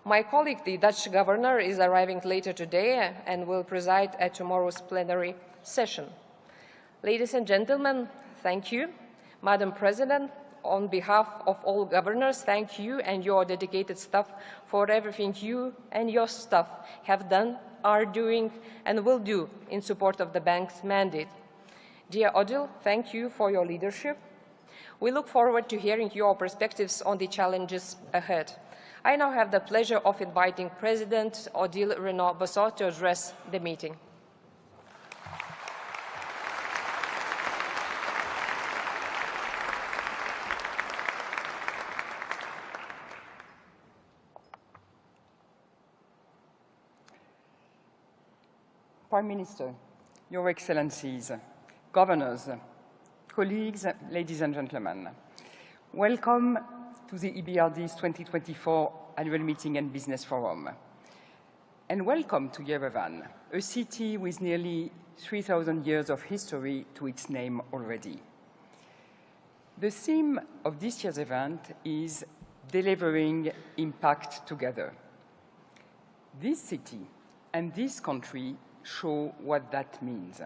My colleague, the Dutch governor, is arriving later today and will preside at tomorrow's plenary session. Ladies and gentlemen, thank you. Madam President, on behalf of all governors, thank you and your dedicated staff for everything you and your staff have done, are doing, and will do in support of the bank's mandate. Dear Odile, thank you for your leadership. We look forward to hearing your perspectives on the challenges ahead. I now have the pleasure of inviting President Odile Renaud-Bossot to address the meeting. Prime Minister, Your Excellencies, Governors, colleagues, ladies and gentlemen, welcome to the EBRD's 2024 Annual Meeting and Business Forum. And welcome to Yerevan, a city with nearly 3,000 years of history to its name already. The theme of this year's event is delivering impact together. This city and this country show what that means.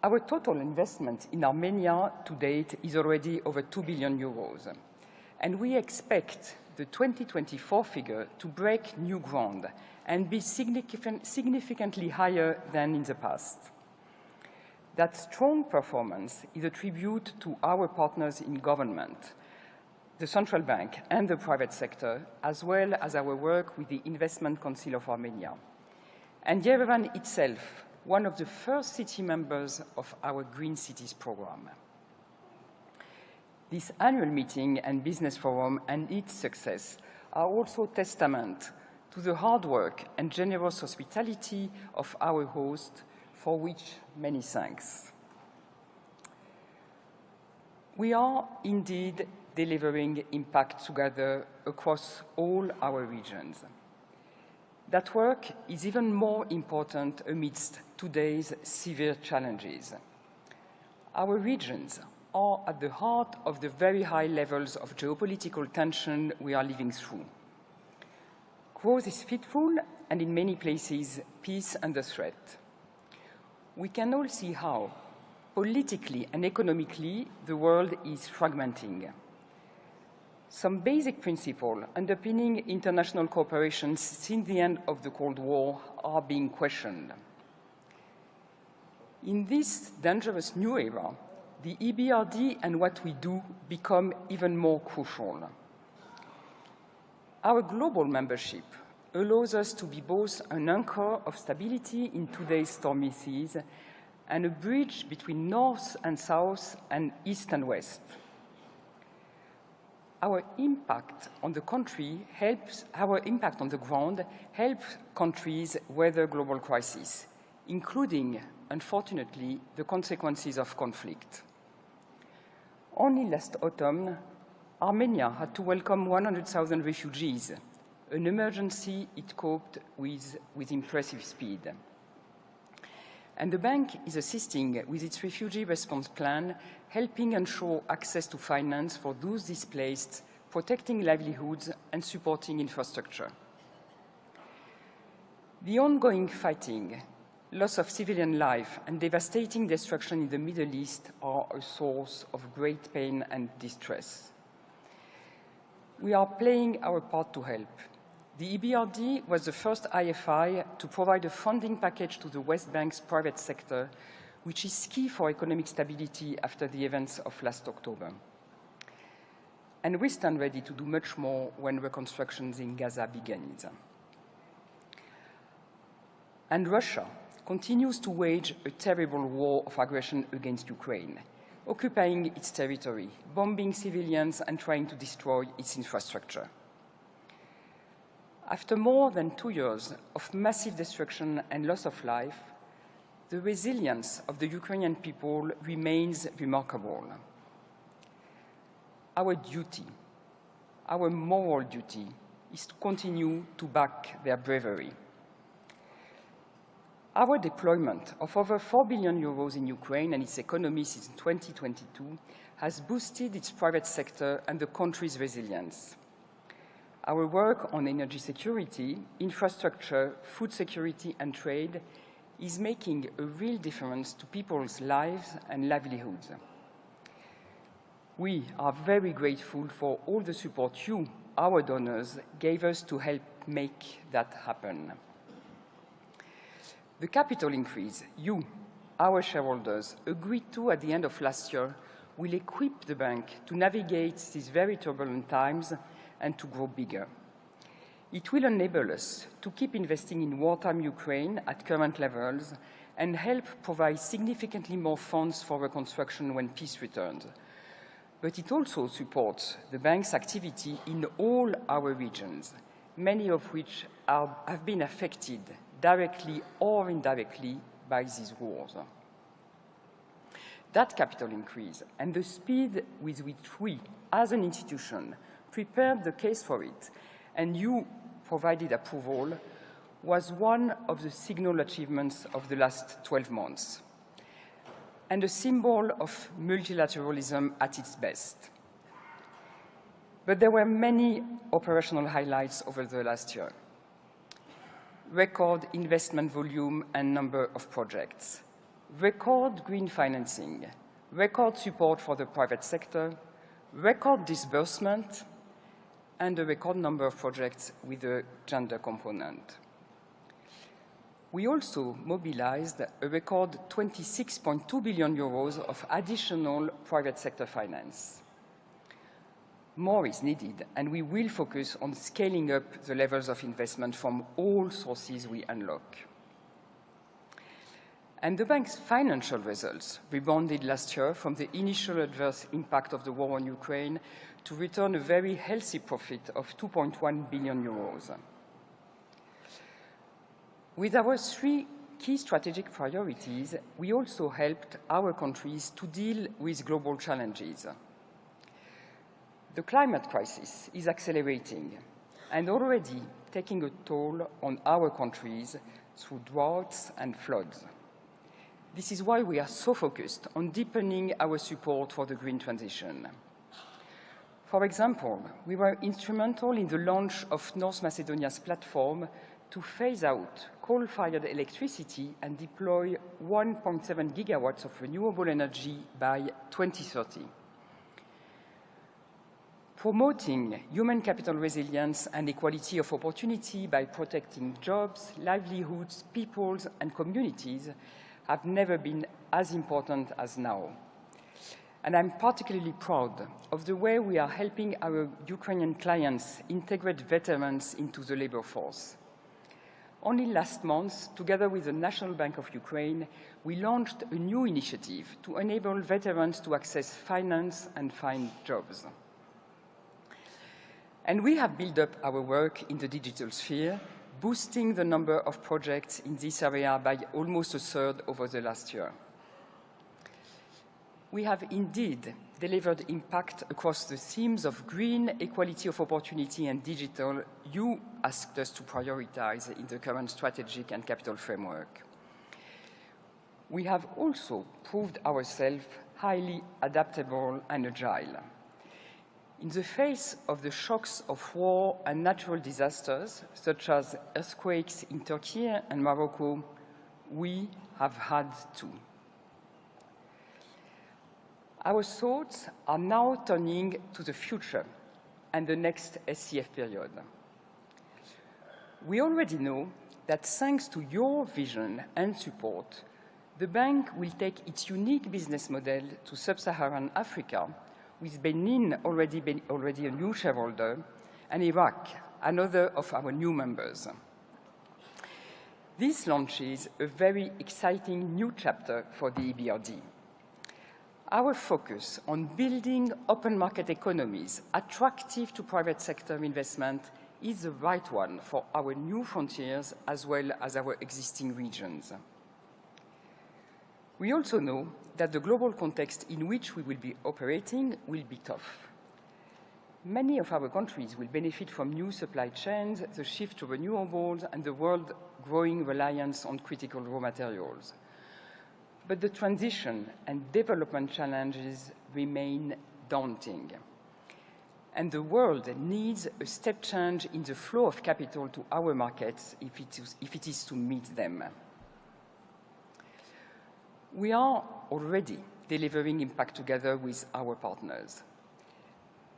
Our total investment in Armenia to date is already over 2 billion euros, and we expect the 2024 figure to break new ground and be significantly higher than in the past. That strong performance is a tribute to our partners in government, the Central Bank and the private sector, as well as our work with the Investment Council of Armenia. And Yerevan itself, one of the first city members of our Green Cities program. This annual meeting and business forum and its success are also testament to the hard work and generous hospitality of our host, for which many thanks. We are indeed delivering impact together across all our regions. That work is even more important amidst today's severe challenges. Our regions are at the heart of the very high levels of geopolitical tension we are living through. Growth is fitful, and in many places, peace under threat. We can all see how, politically and economically, the world is fragmenting. Some basic principles underpinning international cooperation since the end of the Cold War are being questioned. In this dangerous new era, the EBRD and what we do become even more crucial. Our global membership allows us to be both an anchor of stability in today's stormy seas and a bridge between North and South and East and West. Our impact on the country our impact on the ground helps countries weather global crises, including, unfortunately, the consequences of conflict. Only last autumn, Armenia had to welcome 100,000 refugees, an emergency it coped with impressive speed. And the bank is assisting with its refugee response plan, helping ensure access to finance for those displaced, protecting livelihoods, and supporting infrastructure. The ongoing fighting, loss of civilian life, and devastating destruction in the Middle East are a source of great pain and distress. We are playing our part to help. The EBRD was the first IFI to provide a funding package to the West Bank's private sector, which is key for economic stability after the events of last October. And we stand ready to do much more when reconstruction in Gaza begins. And Russia continues to wage a terrible war of aggression against Ukraine, occupying its territory, bombing civilians, and trying to destroy its infrastructure. After more than 2 years of massive destruction and loss of life, the resilience of the Ukrainian people remains remarkable. Our duty, our moral duty, is to continue to back their bravery. Our deployment of over 4 billion euros in Ukraine and its economy since 2022 has boosted its private sector and the country's resilience. Our work on energy security, infrastructure, food security, and trade is making a real difference to people's lives and livelihoods. We are very grateful for all the support you, our donors, gave us to help make that happen. The capital increase you, our shareholders, agreed to at the end of last year will equip the bank to navigate these very turbulent times and to grow bigger. It will enable us to keep investing in wartime Ukraine at current levels and help provide significantly more funds for reconstruction when peace returns. But it also supports the bank's activity in all our regions, many of which have been affected directly or indirectly by these wars. That capital increase and the speed with which we, as an institution, prepared the case for it, and you provided approval, was one of the signal achievements of the last 12 months, and a symbol of multilateralism at its best. But there were many operational highlights over the last year. Record investment volume and number of projects, record green financing, record support for the private sector, record disbursement, and a record number of projects with a gender component. We also mobilized a record 26.2 billion euros of additional private sector finance. More is needed, and we will focus on scaling up the levels of investment from all sources we unlock. And the bank's financial results rebounded last year from the initial adverse impact of the war on Ukraine to return a very healthy profit of 2.1 billion euros. With our 3 key strategic priorities, we also helped our countries to deal with global challenges. The climate crisis is accelerating and already taking a toll on our countries through droughts and floods. This is why we are so focused on deepening our support for the green transition. For example, we were instrumental in the launch of North Macedonia's platform to phase out coal-fired electricity and deploy 1.7 gigawatts of renewable energy by 2030. Promoting human capital resilience and equality of opportunity by protecting jobs, livelihoods, peoples, and communities have never been as important as now. And I'm particularly proud of the way we are helping our Ukrainian clients integrate veterans into the labor force. Only last month, together with the National Bank of Ukraine, we launched a new initiative to enable veterans to access finance and find jobs. And we have built up our work in the digital sphere, boosting the number of projects in this area by almost a third over the last year. We have indeed delivered impact across the themes of green, equality of opportunity, and digital you asked us to prioritize in the current strategic and capital framework. We have also proved ourselves highly adaptable and agile. In the face of the shocks of war and natural disasters, such as earthquakes in Turkey and Morocco, we have had to. Our thoughts are now turning to the future and the next SCF period. We already know that thanks to your vision and support, the bank will take its unique business model to sub-Saharan Africa, with Benin already a new shareholder, and Iraq, another of our new members. This launches a very exciting new chapter for the EBRD. Our focus on building open market economies attractive to private sector investment is the right one for our new frontiers as well as our existing regions. We also know that the global context in which we will be operating will be tough. Many of our countries will benefit from new supply chains, the shift to renewables, and the world's growing reliance on critical raw materials. But the transition and development challenges remain daunting. And the world needs a step change in the flow of capital to our markets if it is to meet them. We are already delivering impact together with our partners.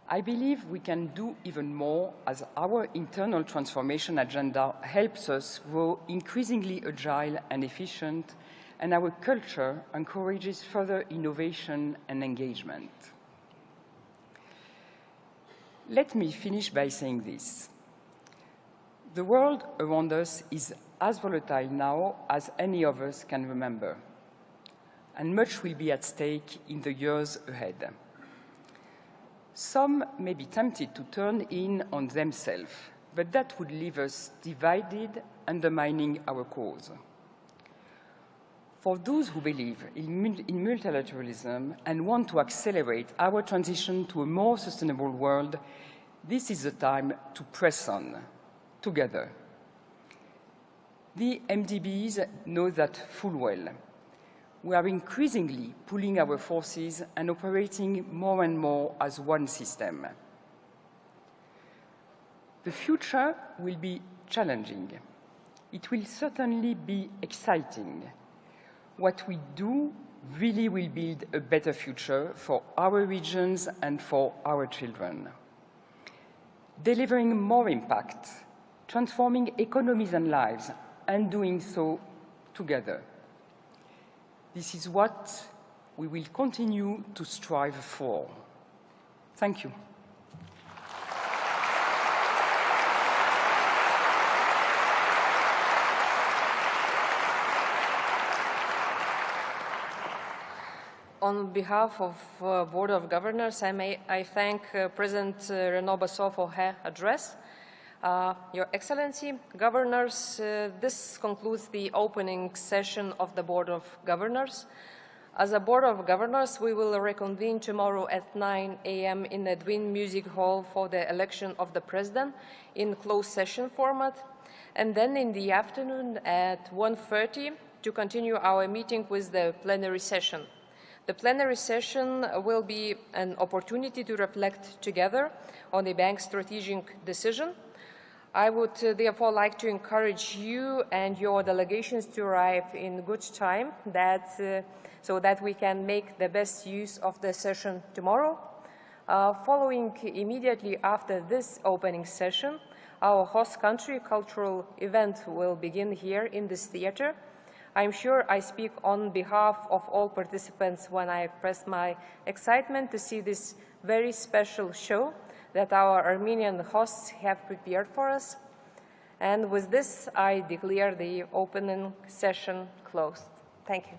I believe we can do even more as our internal transformation agenda helps us grow increasingly agile and efficient, and our culture encourages further innovation and engagement. Let me finish by saying this. The world around us is as volatile now as any of us can remember, and much will be at stake in the years ahead. Some may be tempted to turn in on themselves, but that would leave us divided, undermining our cause. For those who believe in multilateralism and want to accelerate our transition to a more sustainable world, this is the time to press on, together. The MDBs know that full well. We are increasingly pooling our forces and operating more and more as one system. The future will be challenging. It will certainly be exciting. What we do really will build a better future for our regions and for our children. Delivering more impact, transforming economies and lives, and doing so together. This is what we will continue to strive for. Thank you. On behalf of the Board of Governors, I thank President Renaud Basseau for her address. Your Excellency, Governors, this concludes the opening session of the Board of Governors. As a Board of Governors, we will reconvene tomorrow at 9 a.m. in the Edwin Music Hall for the election of the President in closed session format, and then in the afternoon at 1:30 to continue our meeting with the plenary session. The plenary session will be an opportunity to reflect together on the bank's strategic decision. I would therefore like to encourage you and your delegations to arrive in good time so that we can make the best use of the session tomorrow. Following immediately after this opening session, our host country cultural event will begin here in this theater. I'm sure I speak on behalf of all participants when I express my excitement to see this very special show that our Armenian hosts have prepared for us. And with this, I declare the opening session closed. Thank you.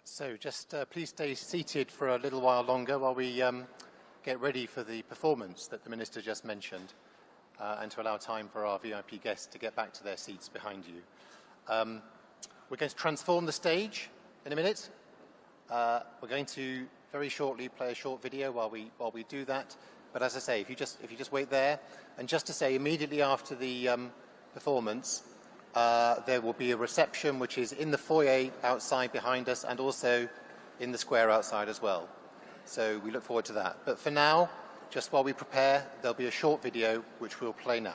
So just please stay seated for a little while longer while we get ready for the performance that the Minister just mentioned, and to allow time for our VIP guests to get back to their seats behind you. We're going to transform the stage in a minute. We're going to very shortly play a short video while we do that. But as I say, if you just wait there, and just to say, immediately after the performance, there will be a reception which is in the foyer outside behind us and also in the square outside as well. So we look forward to that. But for now, just while we prepare, there'll be a short video which we'll play now.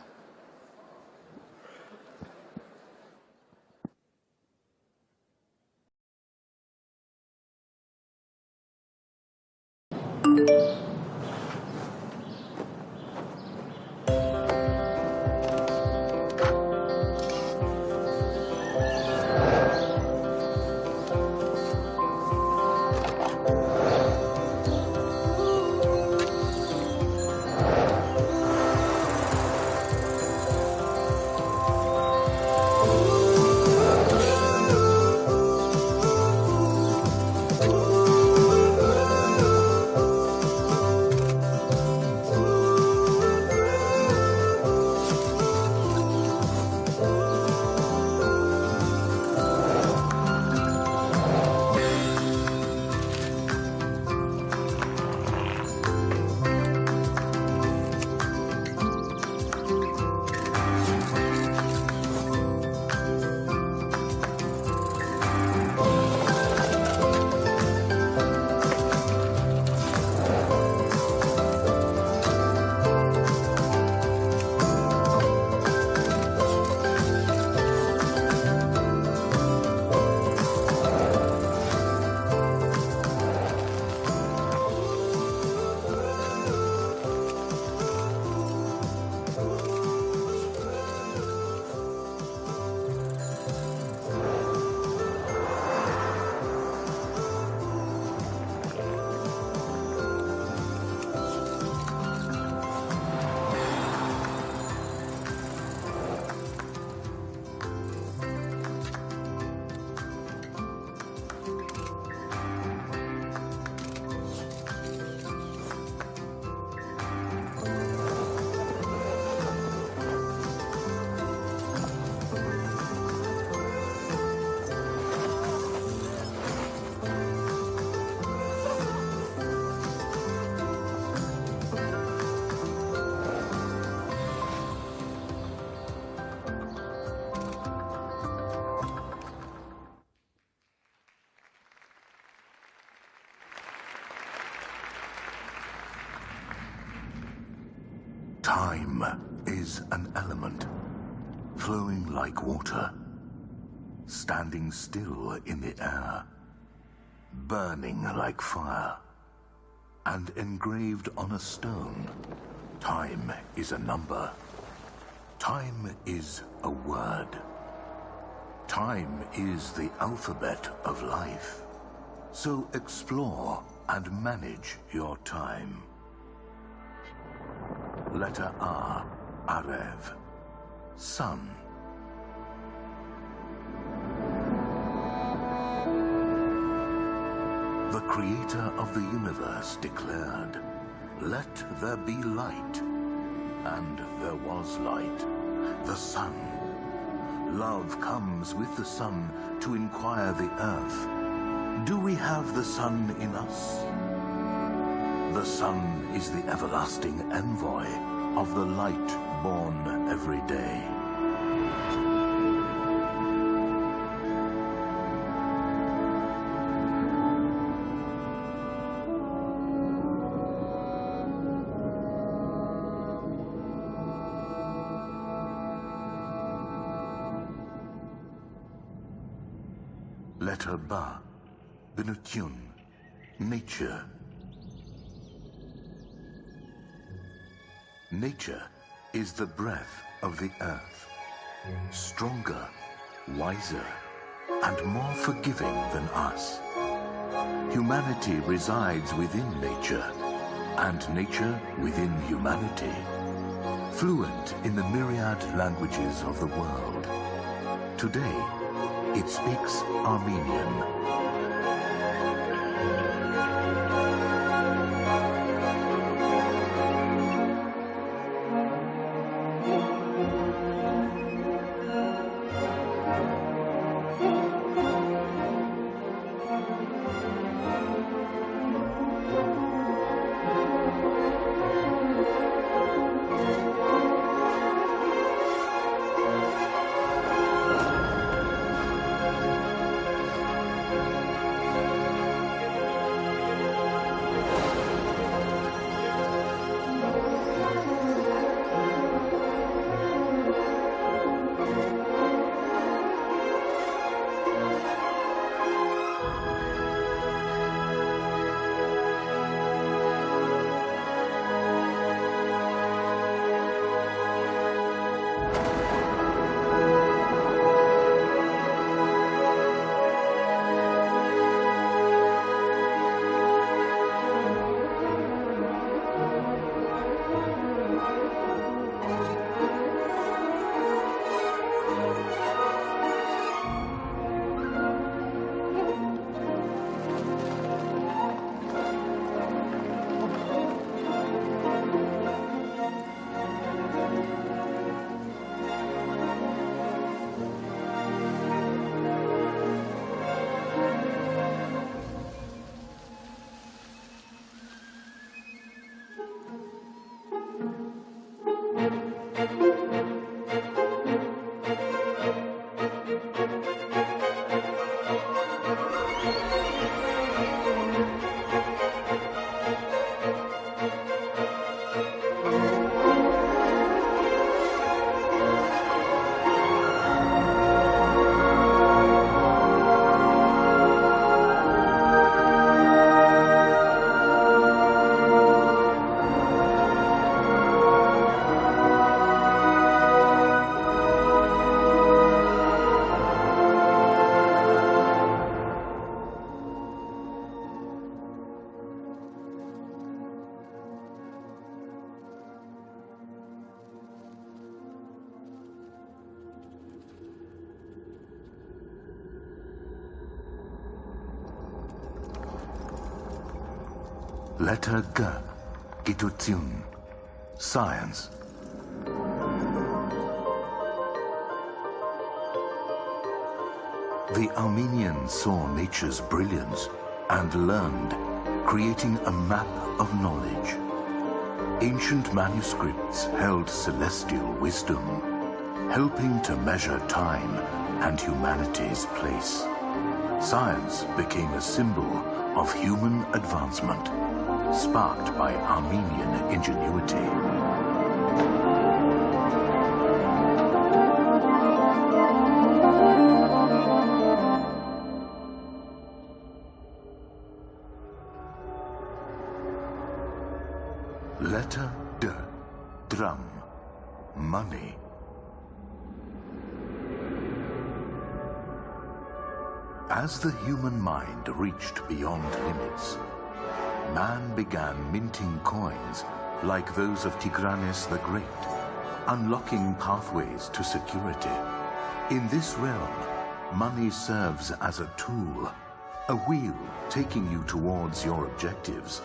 Time is an element, flowing like water, standing still in the air, burning like fire, and engraved on a stone. Time is a number. Time is a word. Time is the alphabet of life. So explore and manage your time. Letter R, Arev, sun. The creator of the universe declared, "Let there be light." And there was light, the sun. Love comes with the sun to inquire the earth. Do we have the sun in us? The sun is the everlasting envoy of the light born every day. Letter Ba, Benutyun, nature. Nature is the breath of the earth, stronger, wiser, and more forgiving than us. Humanity resides within nature, and nature within humanity, fluent in the myriad languages of the world. Today, it speaks Armenian. Letter G, Gitutyun, science. The Armenians saw nature's brilliance and learned, creating a map of knowledge. Ancient manuscripts held celestial wisdom, helping to measure time and humanity's place. Science became a symbol of human advancement, sparked by Armenian ingenuity. money. As the human mind reached beyond limits, man began minting coins like those of Tigranes the Great, unlocking pathways to security. In this realm, money serves as a tool, a wheel taking you towards your objectives.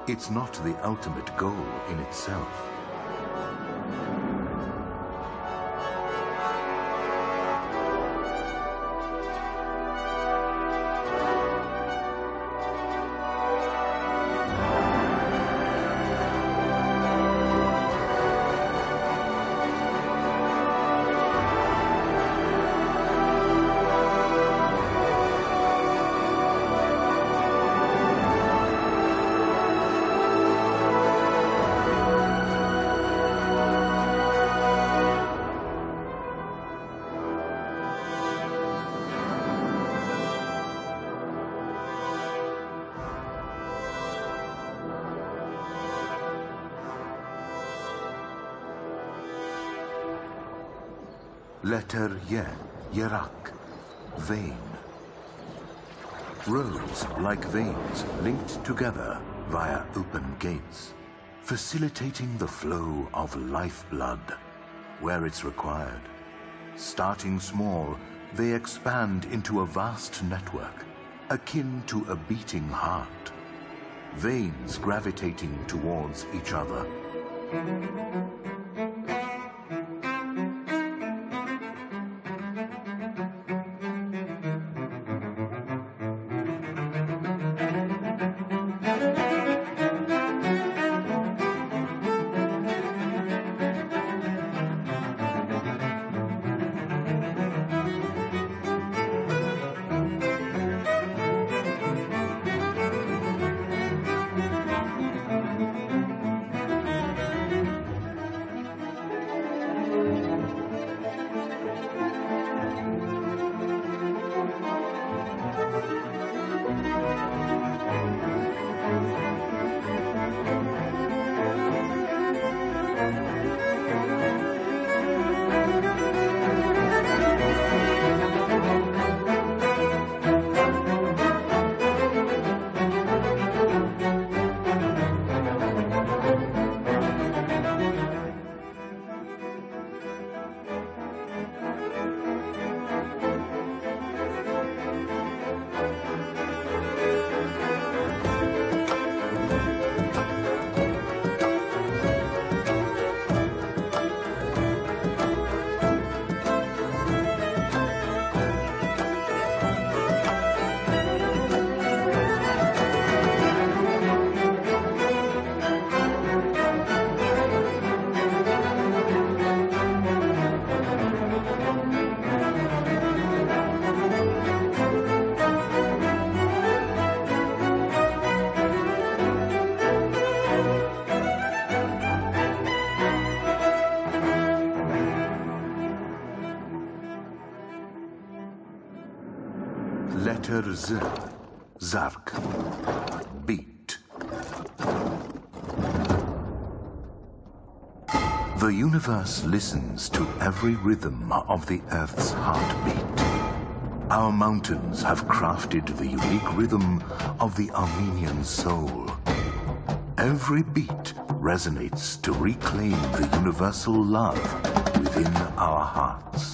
It's not the ultimate goal in itself. Letter Ye, Yerak, vein. Roads like veins linked together via open gates, facilitating the flow of lifeblood where it's required. Starting small, they expand into a vast network, akin to a beating heart. Veins gravitating towards each other. Letter Z, Zark, beat. The universe listens to every rhythm of the Earth's heartbeat. Our mountains have crafted the unique rhythm of the Armenian soul. Every beat resonates to reclaim the universal love within our hearts.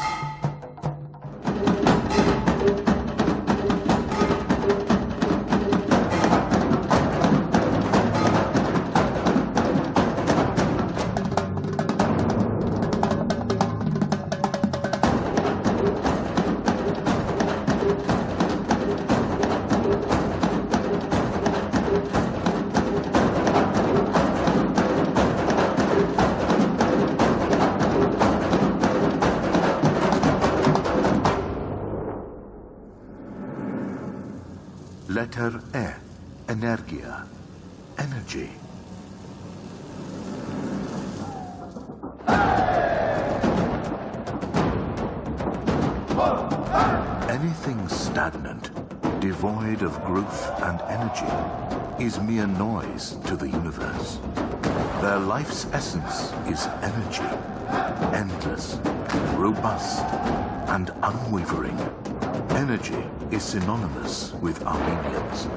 Letter E, Energia, energy. Anything stagnant, devoid of growth and energy, is mere noise to the universe. Their life's essence is energy, endless, robust, and unwavering. Energy is synonymous with Armenians.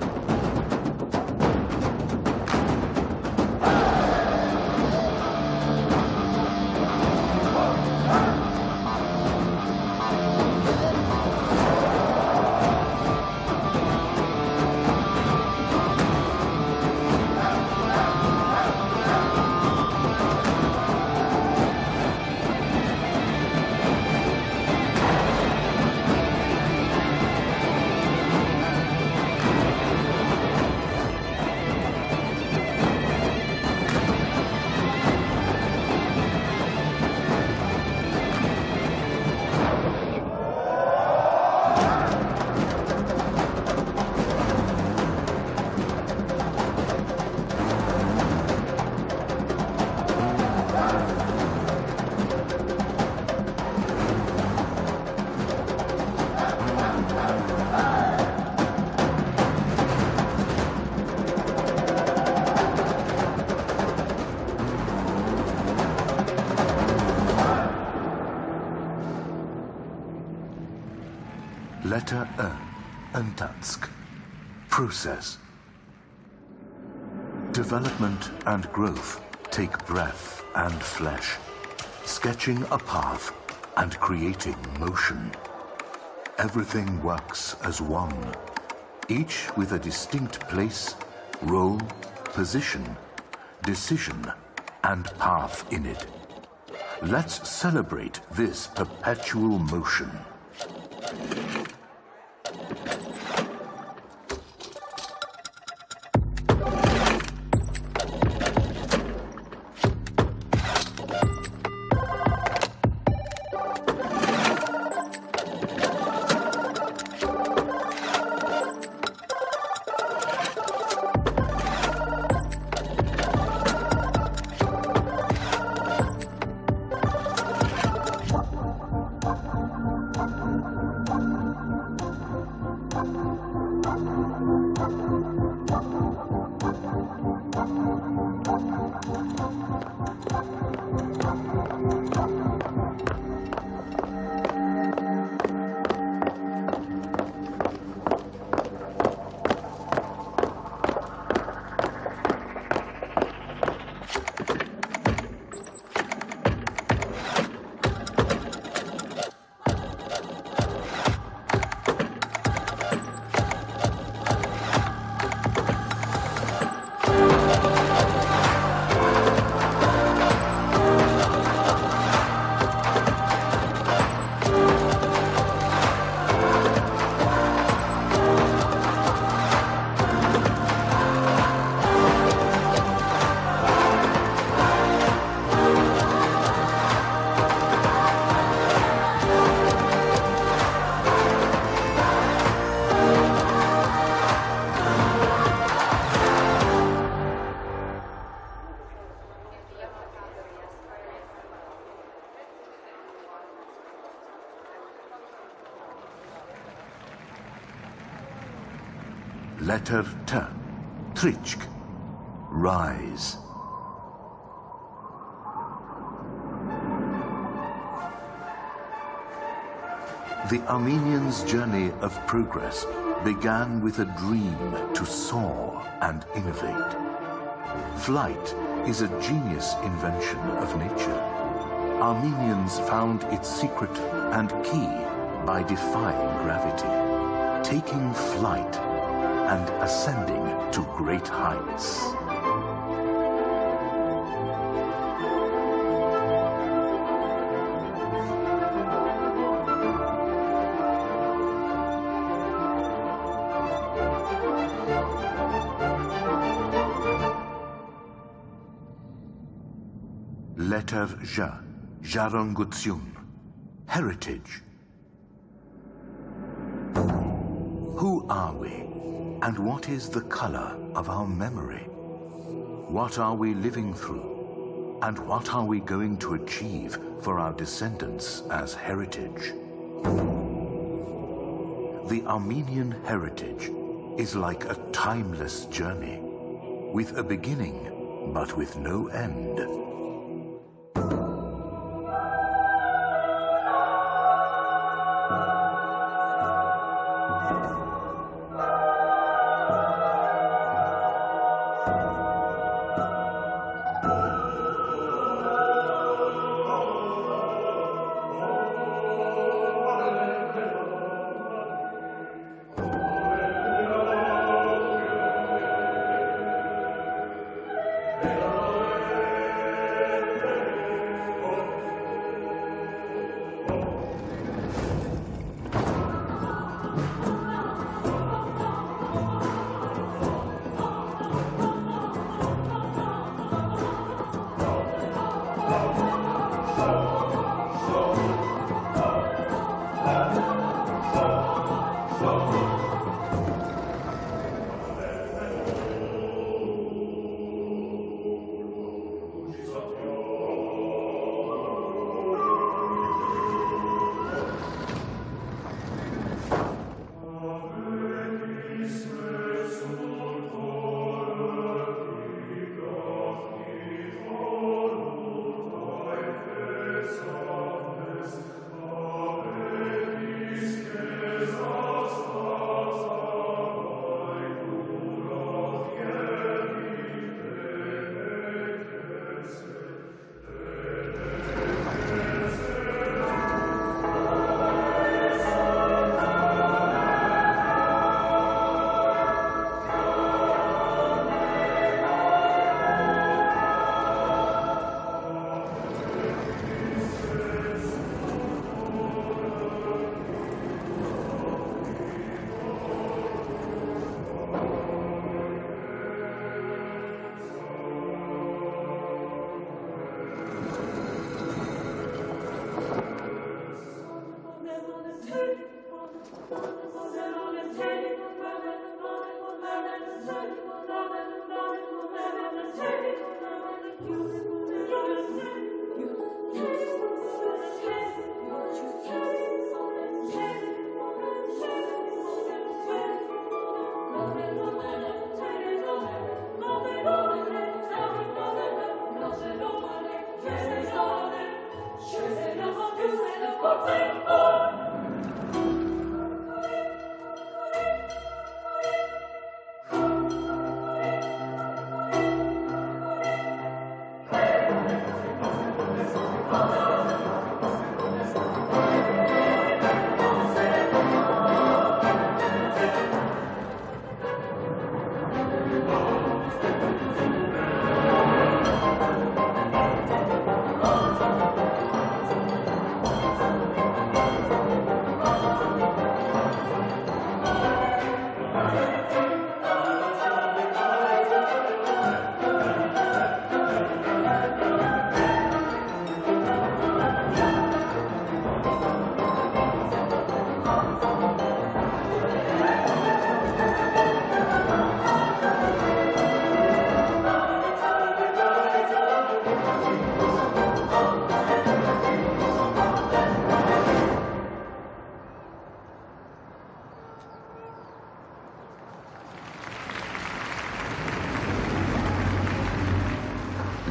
Letter E, Entatsk. Process. Development and growth take breath and flesh, sketching a path and creating motion. Everything works as one, each with a distinct place, role, position, decision, and path in it. Let's celebrate this perpetual motion. Letter T, Trichk, rise. The Armenians' journey of progress began with a dream to soar and innovate. Flight is a genius invention of nature. Armenians found its secret and key by defying gravity, taking flight and ascending to great heights. Letter J, Jarongutsyun, heritage. Who are we? And what is the color of our memory? What are we living through? And what are we going to achieve for our descendants as heritage? The Armenian heritage is like a timeless journey, with a beginning, but with no end.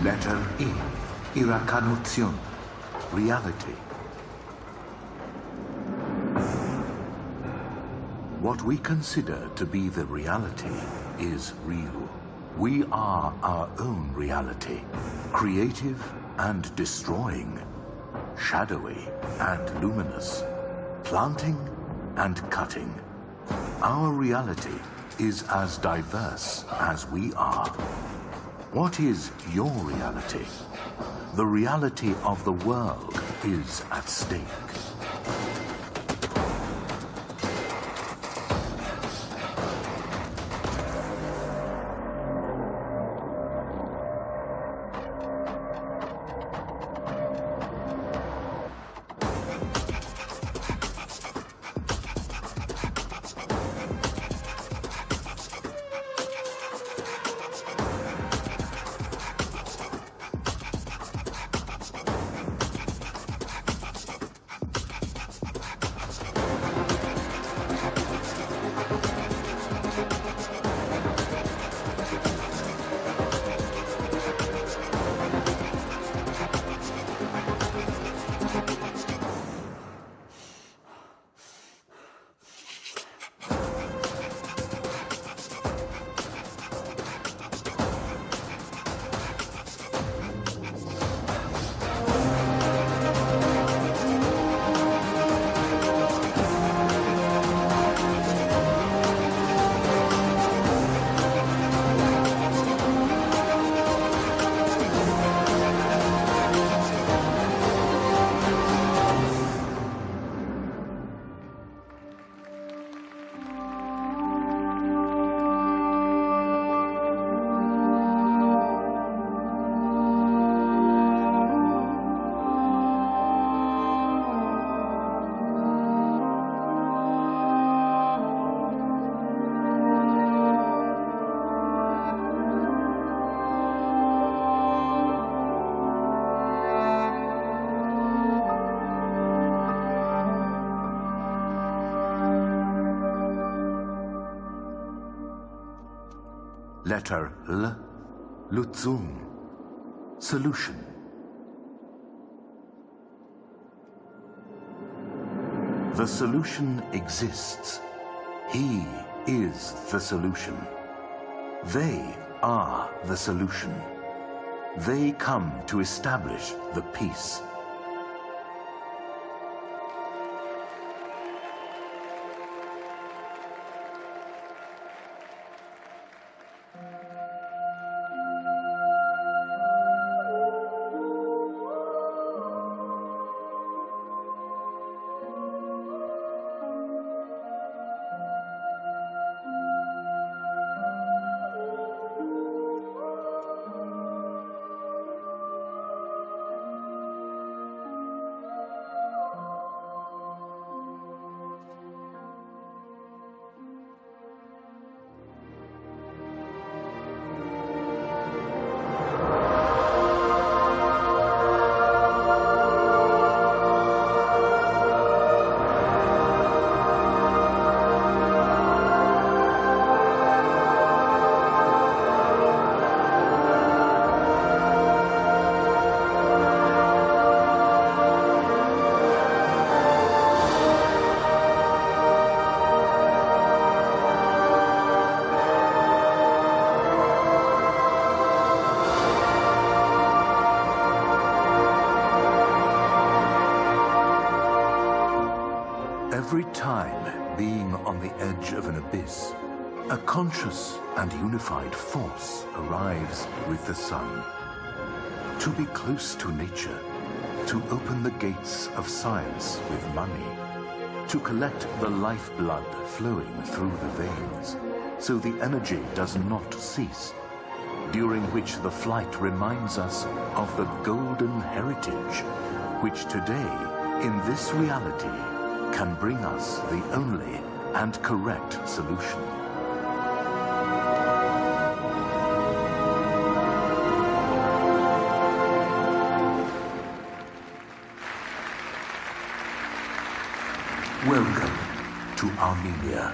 Letter E. Irakanution. Reality. What we consider to be the reality is real. We are our own reality, creative and destroying, shadowy and luminous, planting and cutting. Our reality is as diverse as we are. What is your reality? The reality of the world is at stake. Letter L. Lutzum. Solution. The solution exists. He is the solution. They are the solution. They come to establish the peace. Every time being on the edge of an abyss, a conscious and unified force arrives with the sun. To be close to nature, to open the gates of science with money, to collect the lifeblood flowing through the veins, so the energy does not cease, during which the flight reminds us of the golden heritage, which today, in this reality, can bring us the only and correct solution. Welcome to Armenia.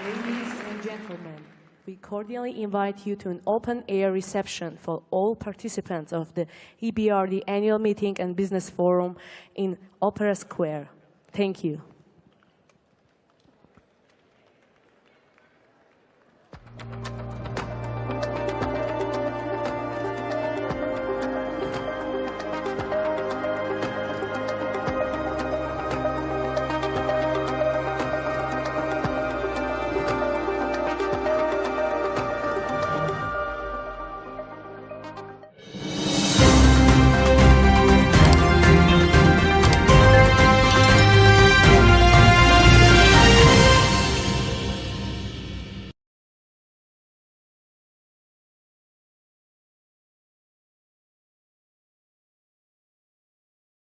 Ladies and gentlemen, we cordially invite you to an open-air reception for all participants of the EBRD Annual Meeting and Business Forum in Opera Square. Thank you.